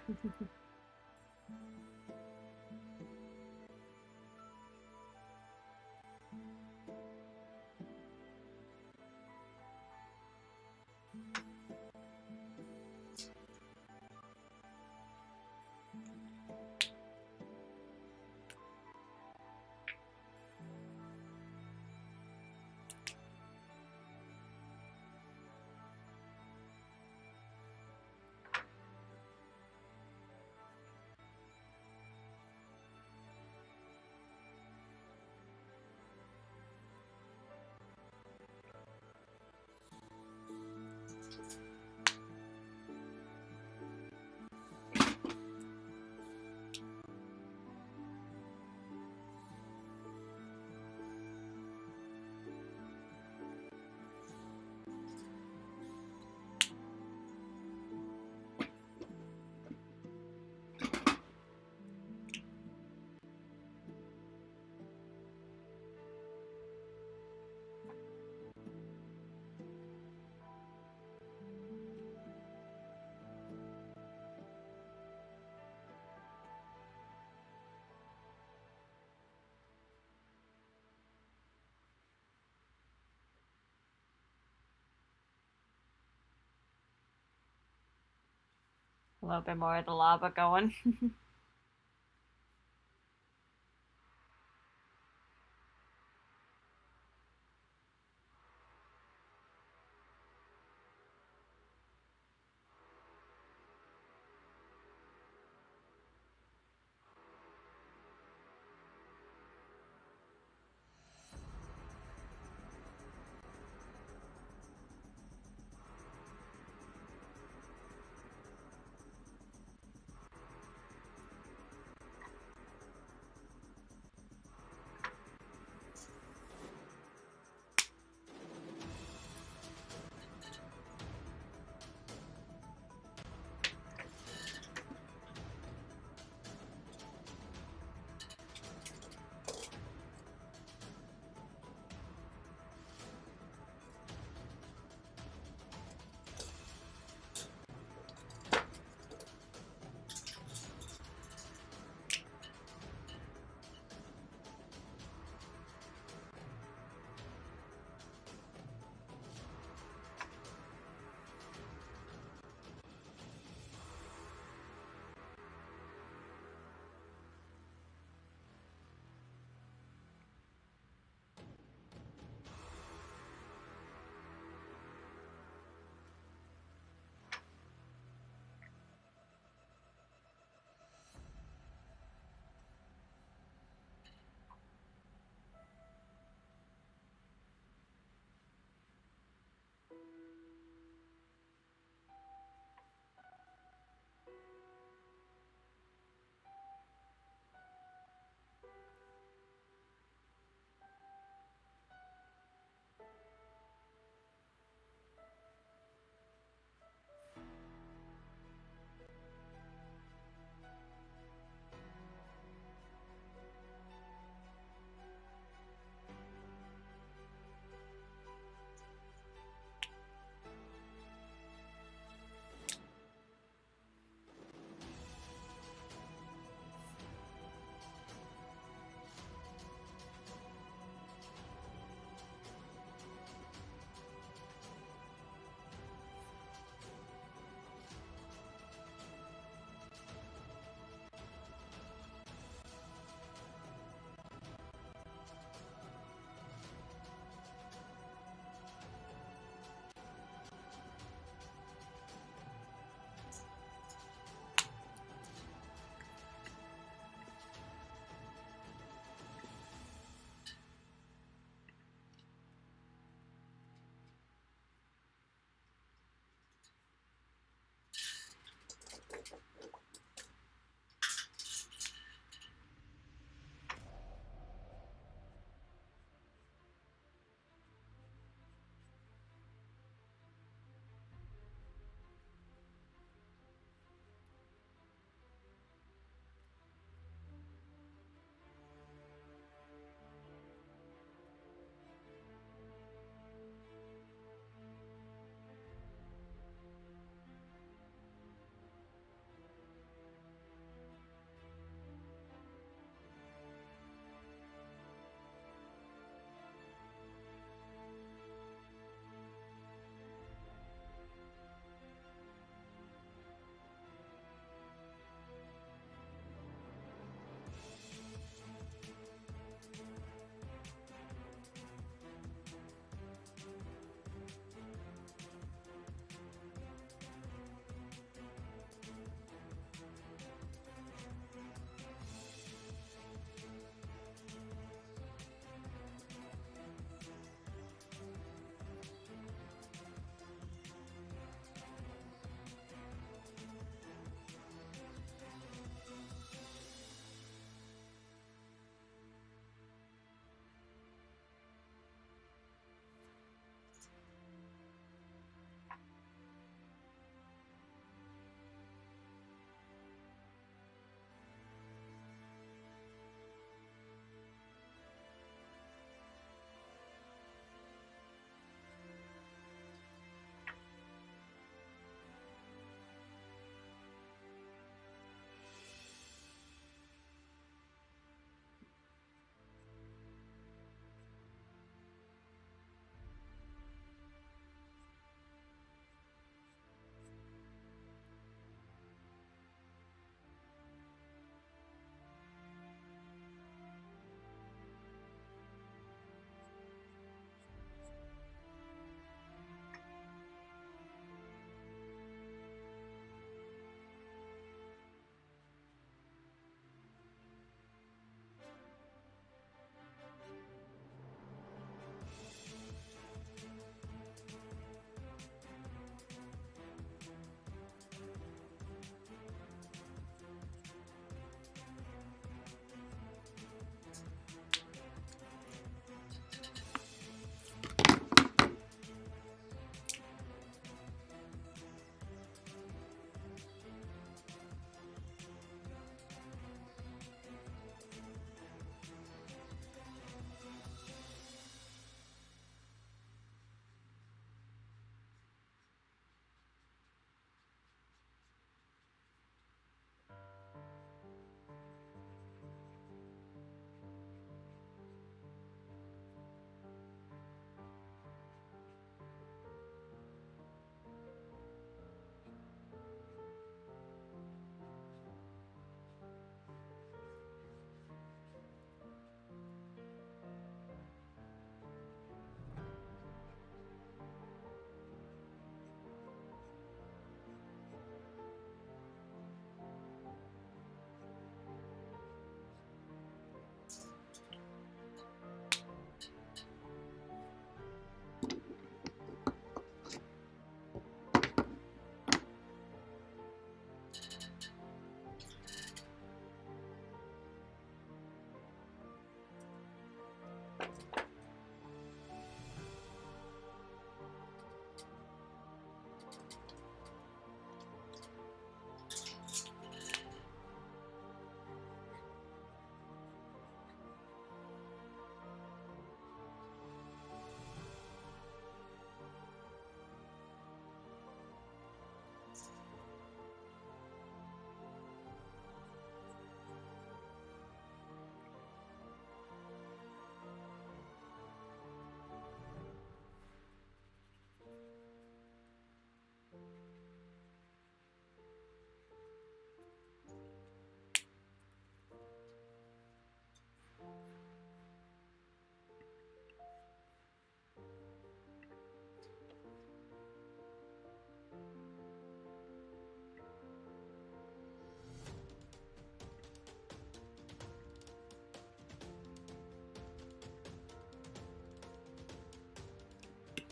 little bit more of the lava going.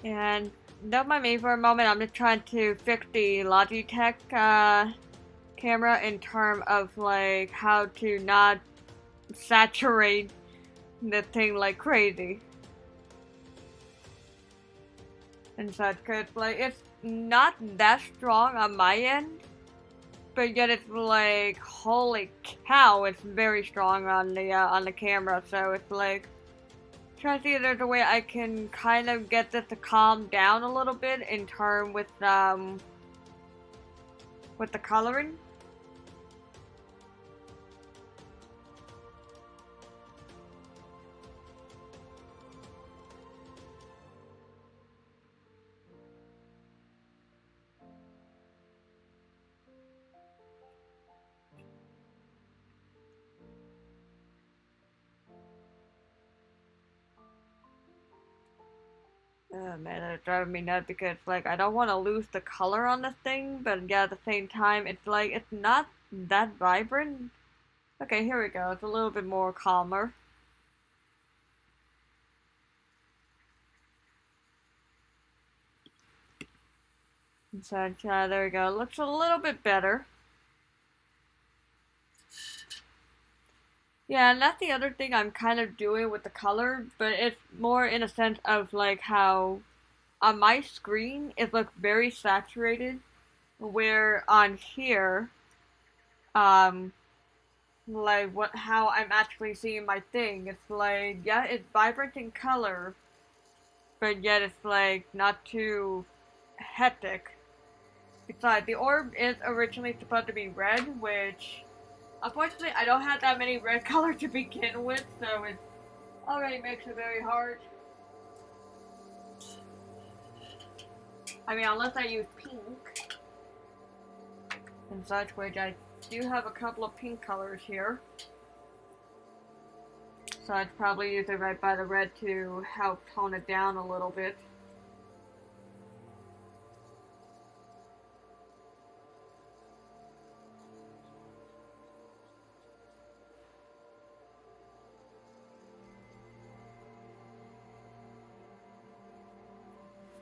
And don't mind me for a moment, I'm just trying to fix the Logitech camera in terms of like how to not saturate the thing like crazy. And such, cause like it's not that strong on my end, but yet it's like holy cow, it's very strong on the camera. So it's like trying to see if there's a way I can kind of get this to calm down a little bit in turn with the coloring. Oh man, that's driving me nuts because like I don't want to lose the color on this thing, but yeah, at the same time, it's like it's not that vibrant. Okay, here we go. It's a little bit more calmer. So there we go. Looks a little bit better. Yeah, and that's the other thing I'm kind of doing with the color, but it's more in a sense of like how on my screen it looks very saturated, where on here, um, like what how I'm actually seeing my thing, it's like yeah, it's vibrant in color, but yet it's like not too hectic. Besides, the orb is originally supposed to be red, which unfortunately I don't have that many red colors to begin with, so it already makes it very hard. I mean, unless I use pink and such, which I do have a couple of pink colors here. So I'd probably use it right by the red to help tone it down a little bit.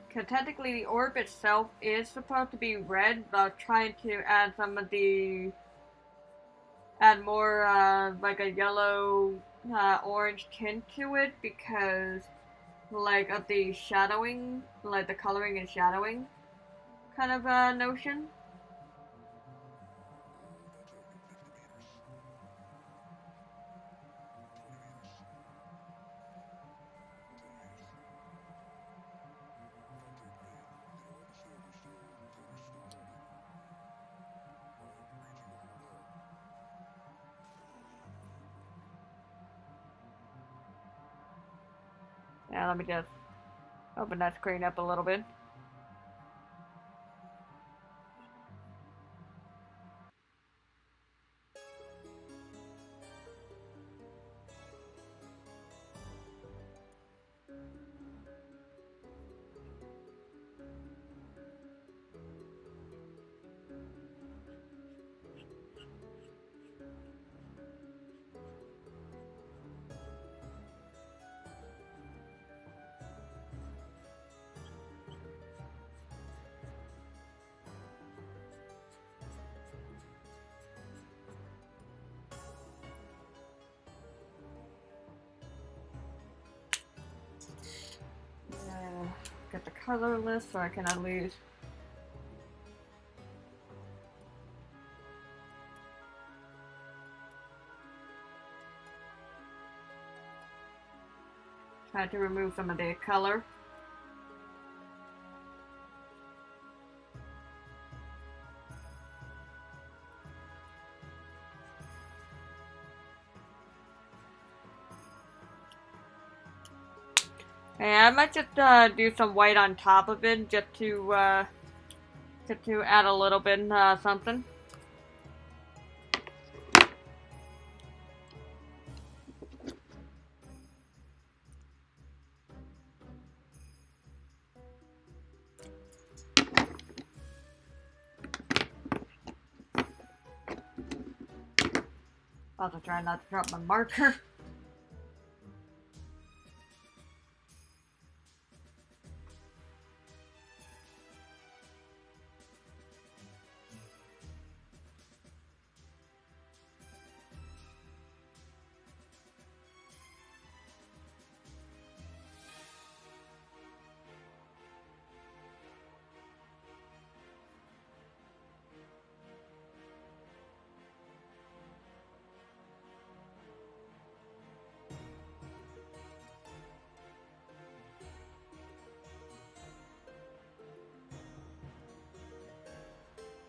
Because technically the orb itself is supposed to be red, but I'm trying to add some of the add more like a yellow orange tint to it because like of the shadowing, like the coloring and shadowing kind of notion. Yeah, let me just open that screen up a little bit. Get the color list so I can at least try to remove some of the color. And I might just do some white on top of it just to add a little bit something. Also try not to drop my marker.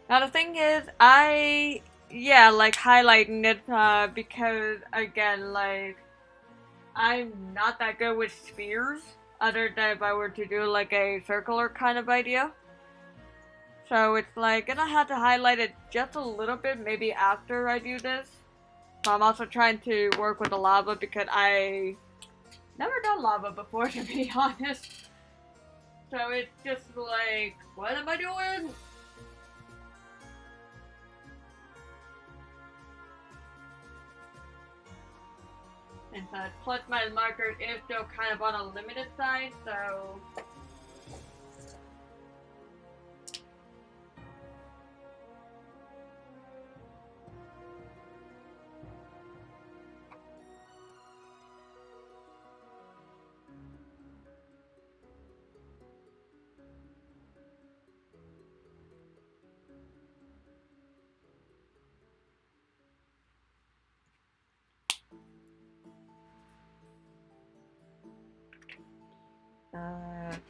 Now the thing is, yeah, like highlighting it, because again, like, I'm not that good with spheres, other than if I were to do like a circular kind of idea. So it's like, gonna have to highlight it just a little bit, maybe after I do this. So I'm also trying to work with the lava because I never done lava before, to be honest. So it's just like, what am I doing? And plus my marker is still kind of on a limited side, so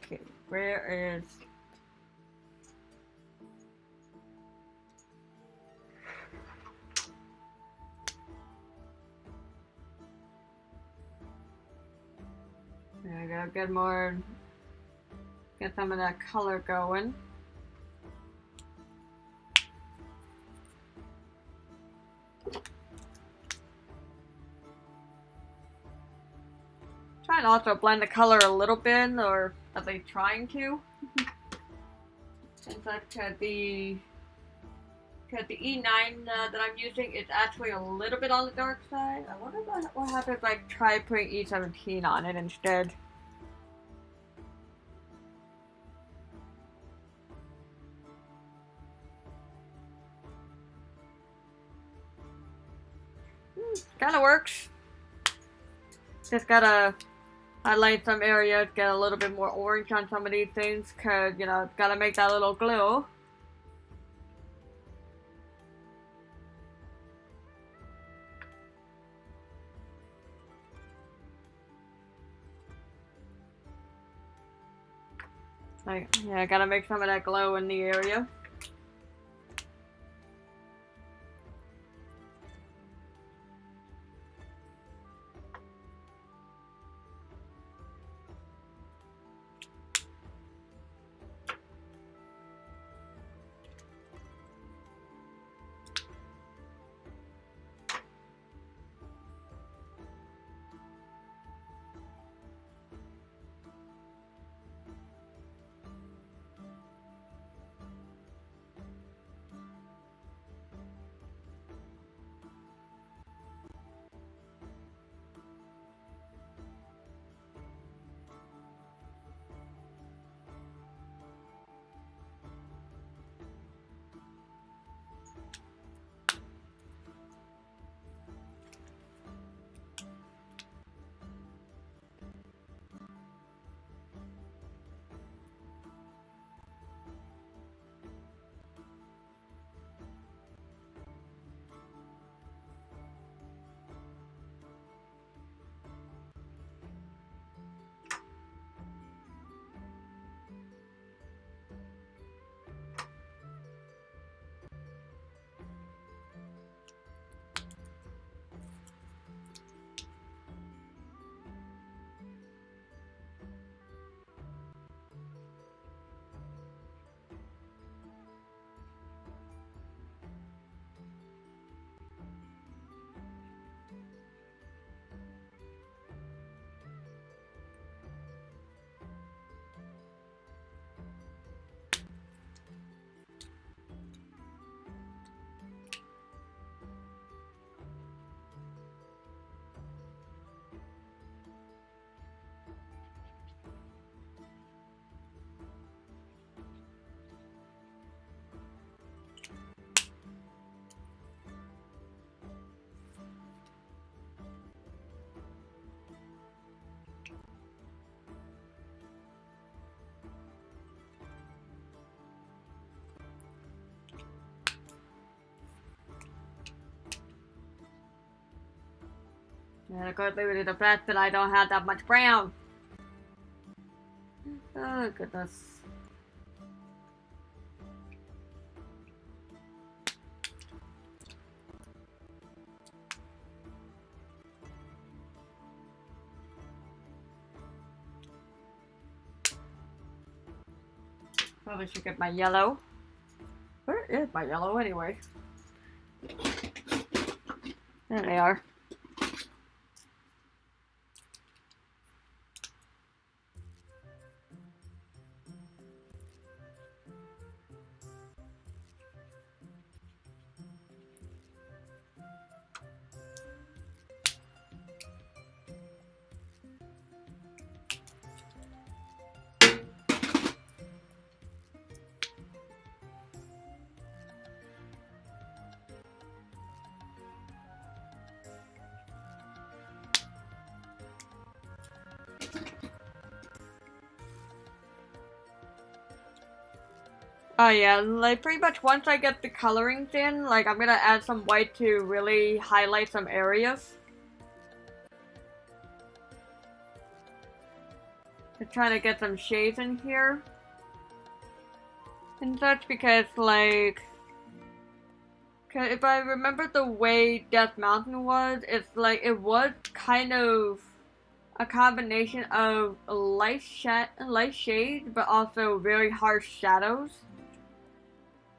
okay, where is... There we go, get some of that color going. Trying to also blend the color a little bit, or at least trying to. Since the E9 that I'm using is actually a little bit on the dark side. I wonder what happens if I try putting E17 on it instead. Kinda works. Just gotta highlight some areas, get a little bit more orange on some of these things, cause, you know, gotta make that little glow. Like, yeah, gotta make some of that glow in the area. And of course, due to the fact that I don't have that much brown. Oh, goodness. Probably should get my yellow. Where is my yellow anyway? There they are. Oh yeah, like pretty much once I get the colorings in, like I'm gonna add some white to really highlight some areas. To try to get some shades in here. And such because like... Cause if I remember the way Death Mountain was, it's like it was kind of a combination of light shades, but also very harsh shadows.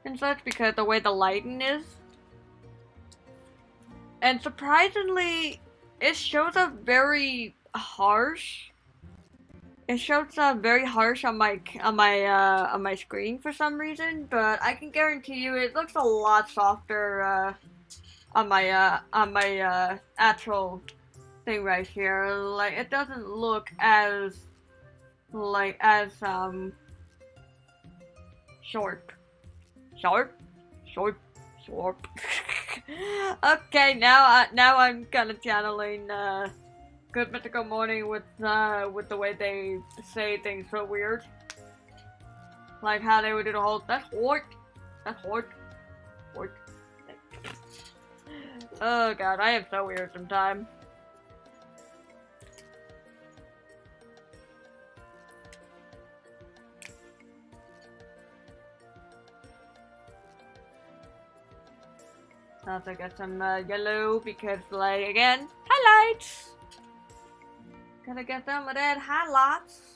And such because the way the lighting is. And surprisingly, it shows up very harsh. It shows up very harsh on my screen for some reason, but I can guarantee you it looks a lot softer on my actual thing right here. Like it doesn't look as short. Short. Okay, now I'm kind of channeling Good Mythical Morning with the way they say things so weird, like how they would do the whole that's hort. Oh god, I am so weird sometimes. Also get some yellow because, like, again, highlights! Gotta get some of that highlights.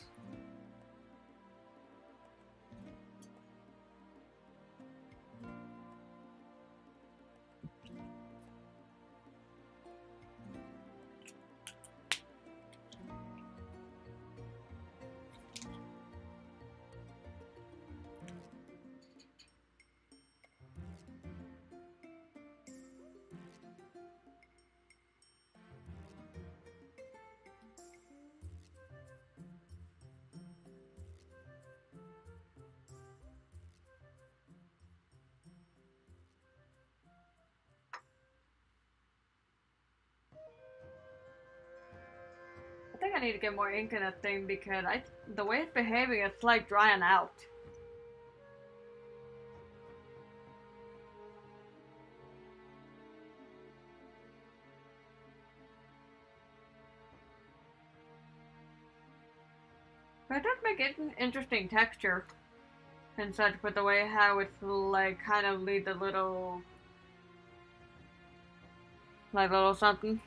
I think I need to get more ink in that thing because the way it's behaving, it's like drying out. But it does make it an interesting texture and such with the way how it's like kind of leaves a little something.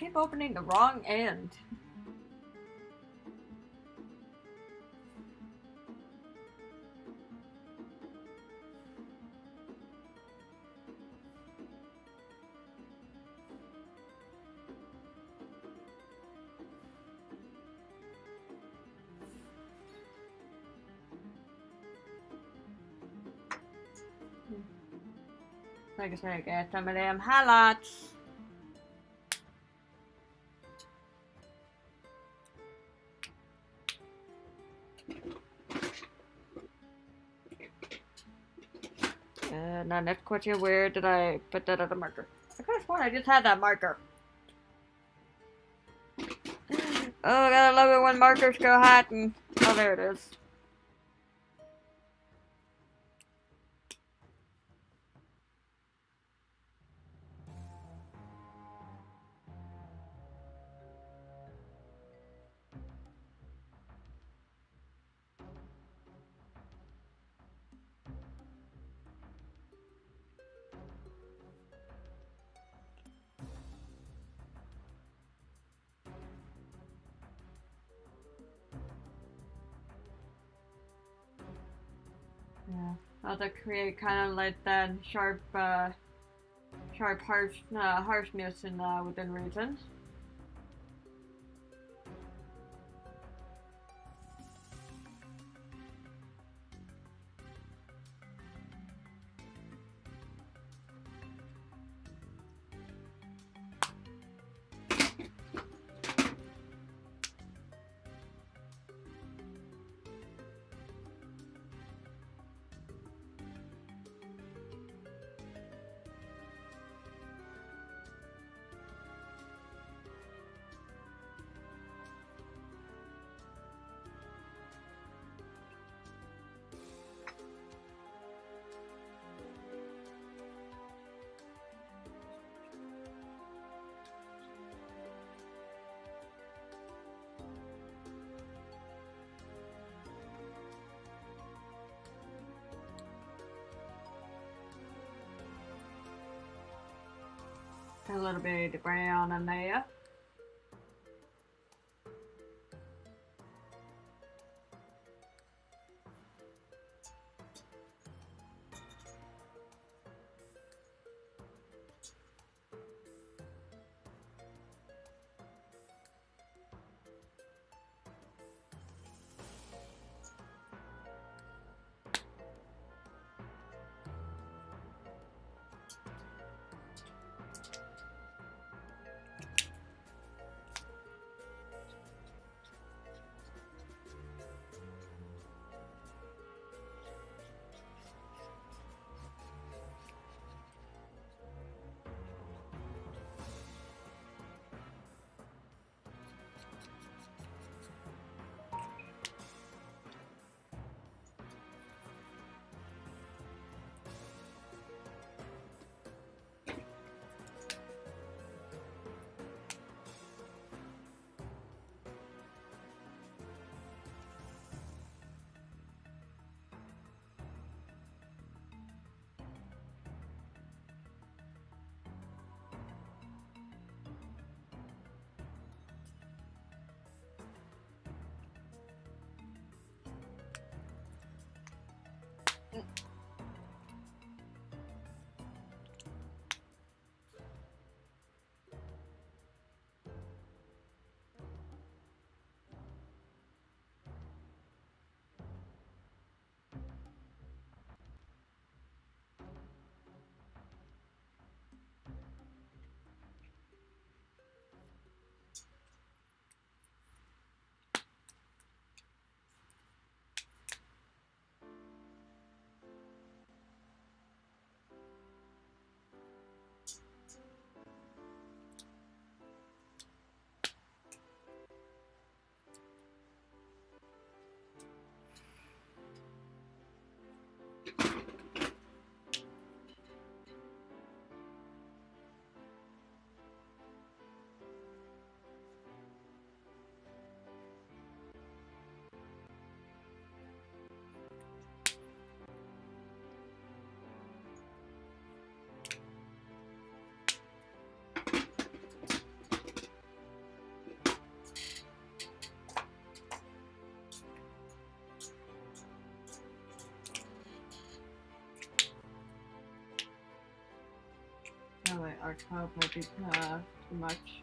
keep opening the wrong end. Like I said, get some of them highlights. Now next question, where did I put that other marker? I could have sworn I just had that marker. Oh, I gotta love it when markers go hiding. Oh, there it is. Yeah, I'll have to create kind of like that sharp, harshness in within reason. Got a little bit of brown in there. feel like our 12 might be too much.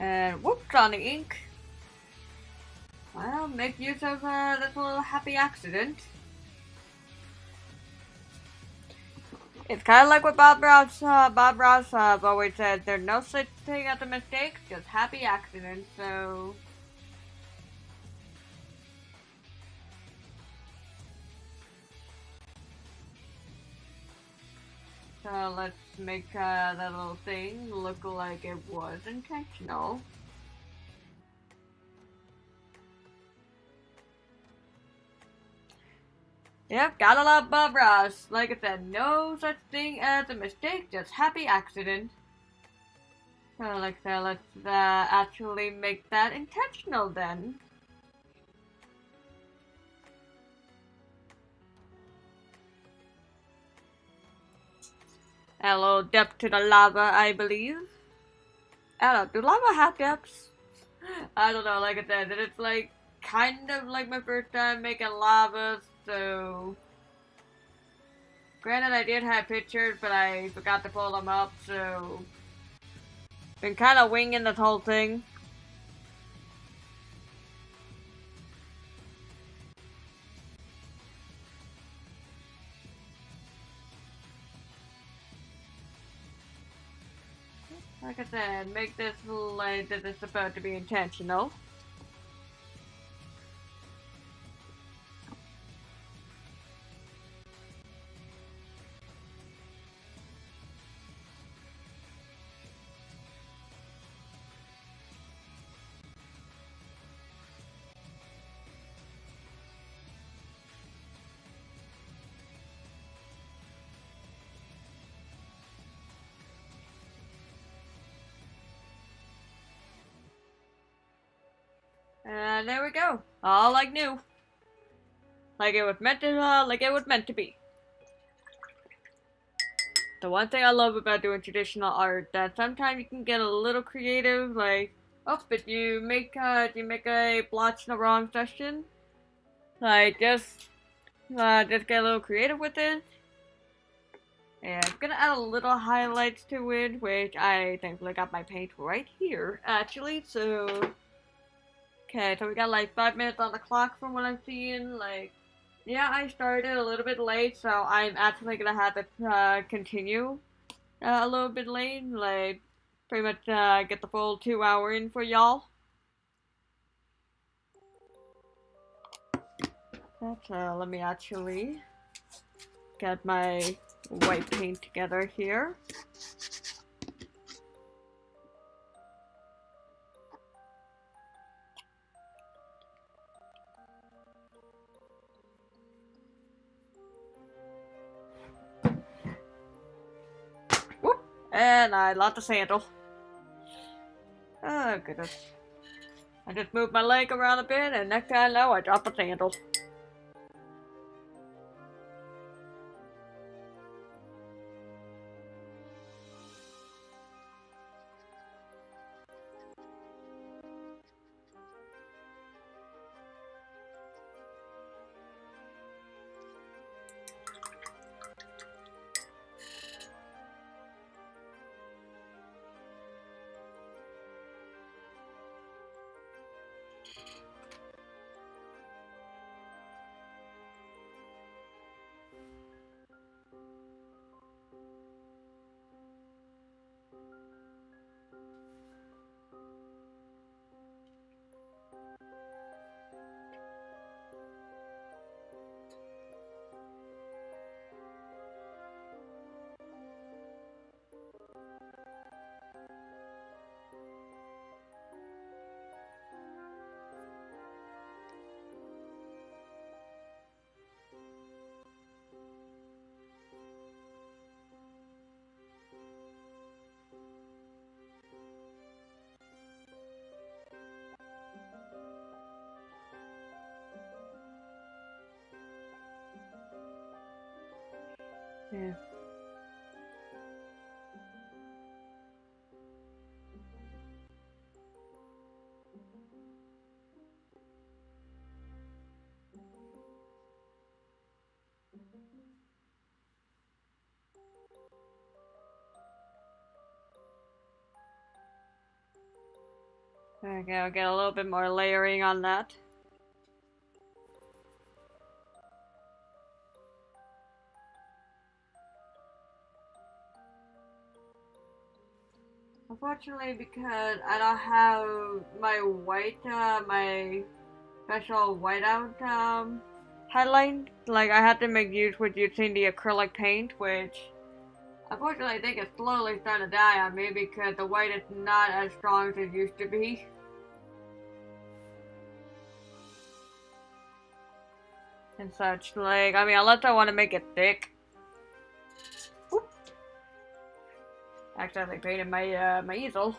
And whoops on the ink. Well, make use of this little happy accident. It's kind of like what Bob Ross always said. There's no such thing as a mistake, just happy accidents. So let's make that little thing look like it was intentional. Yep, gotta love Bob Ross. Like I said, no such thing as a mistake, just happy accident. So like I said, let's actually make that intentional then. Add a little depth to the lava, I believe. I don't know, do lava have depths? I don't know, like I said, it's like kind of like my first time making lava, so granted I did have pictures, but I forgot to pull them up, so been kind of winging this whole thing. Like I said, make this like this is supposed to be intentional. And there we go. All like new. Like it was meant to be. The one thing I love about doing traditional art that sometimes you can get a little creative, like, oh, but you make a blotch in the wrong section. Like just get a little creative with it. And I'm gonna add a little highlights to it, which I thankfully got my paint right here, actually, so okay, so we got like 5 minutes on the clock from what I'm seeing. Like, yeah, I started a little bit late, so I'm actually gonna have to continue a little bit late. Like, pretty much get the full 2 hour in for y'all. Let me actually get my white paint together here. And I lost the sandal. Oh, goodness. I just moved my leg around a bit, and next thing I know, I dropped the sandal. Yeah. Okay, I'll get a little bit more layering on that. Unfortunately, because I don't have my my special whiteout highlight, like I had to make use with using the acrylic paint, which unfortunately I think it's slowly starting to die on me because the white is not as strong as it used to be. And such, like, I mean, unless I want to make it thick. Oop. Accidentally painted my my easel.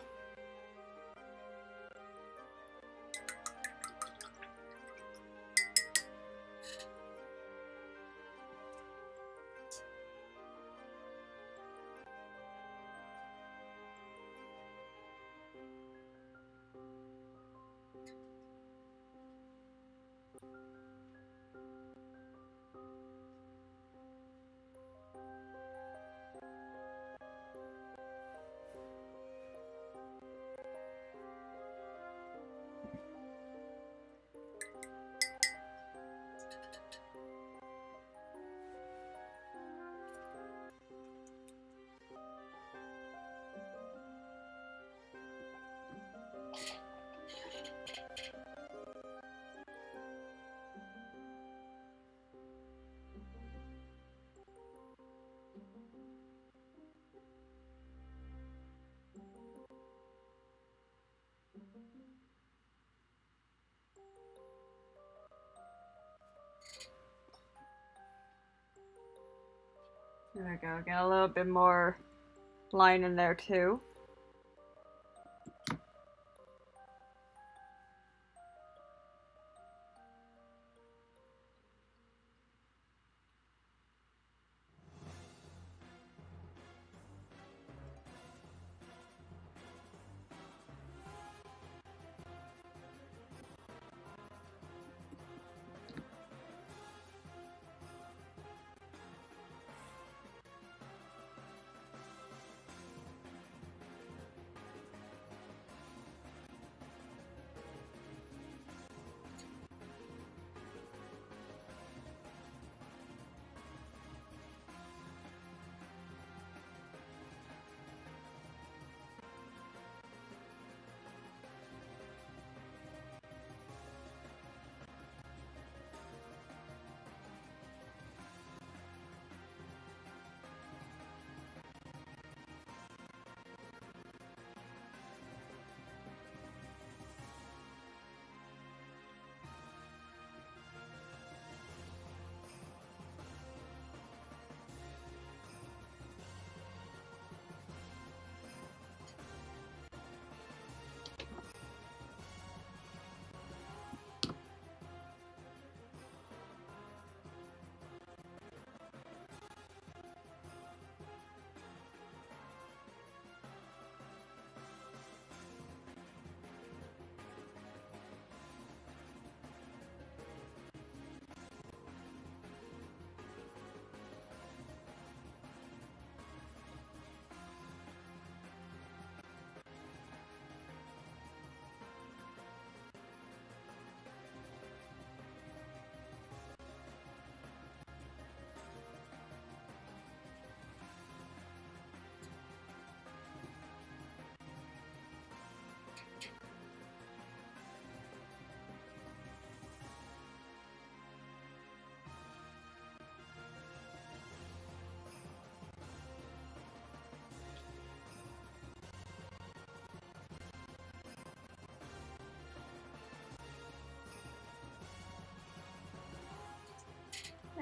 There we go, get a little bit more line in there too.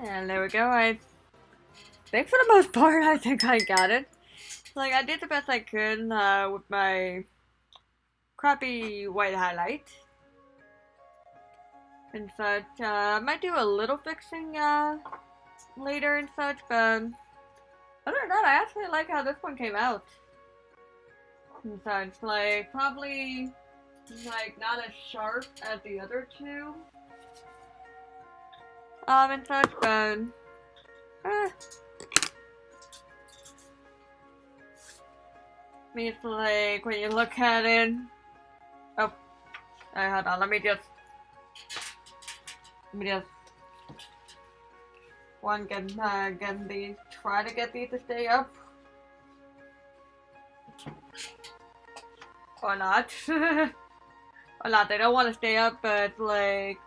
And there we go, I think for the most part I think I got it. Like, I did the best I could with my crappy white highlight and such. I might do a little fixing later and such, but other than that, I actually like how this one came out. And such, like, probably like not as sharp as the other two. And such, but I mean, it's like when you look at it. Oh, Alright, hold on, let me just get these, try to get these to stay up. Or not. Or not, they don't want to stay up, but like,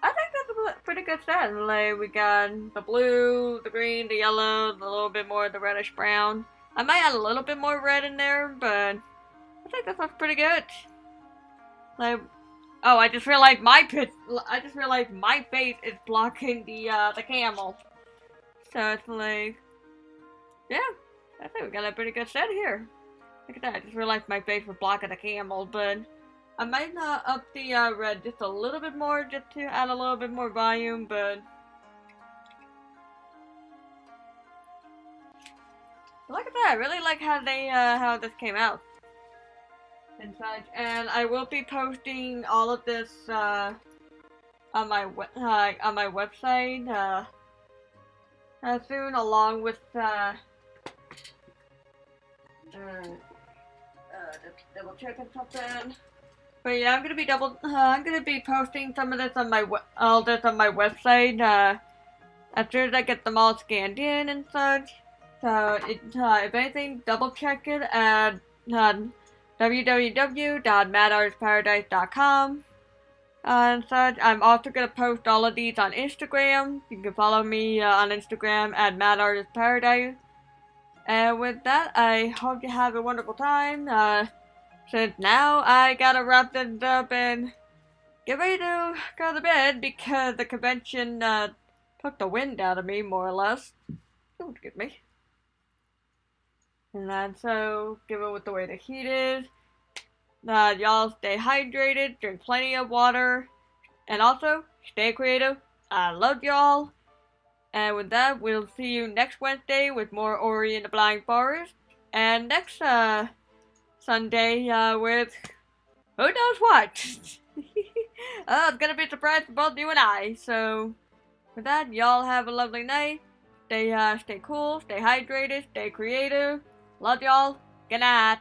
I think that's a pretty good set. Like, we got the blue, the green, the yellow, a little bit more of the reddish brown. I might add a little bit more red in there, but I think that looks pretty good. Like, oh, I just realized my face is blocking the camel. So it's like, yeah, I think we got a pretty good set here. Look at that, I just realized my face was blocking the camel, but I might up the red just a little bit more, just to add a little bit more volume, but look at that, I really like how how this came out. And such, and I will be posting all of this on my website soon, along with just double checking something. But yeah, I'm gonna be posting some of this on all this on my website as soon as I get them all scanned in and such. So if anything, double check it at www.madartistparadise.com and such. I'm also gonna post all of these on Instagram. You can follow me on Instagram at madartistparadise. And with that, I hope you have a wonderful time. Since now I gotta wrap this up and get ready to go to bed because the convention took the wind out of me, more or less. Oh, excuse me. And so, given with the way the heat is, y'all stay hydrated, drink plenty of water, and also, stay creative. I love y'all. And with that, we'll see you next Wednesday with more Ori and the Blind Forest. And next Sunday with who knows what. It's gonna be a surprise for both you and I. So, with that, y'all have a lovely night. Stay cool, stay hydrated, stay creative. Love y'all. Good night.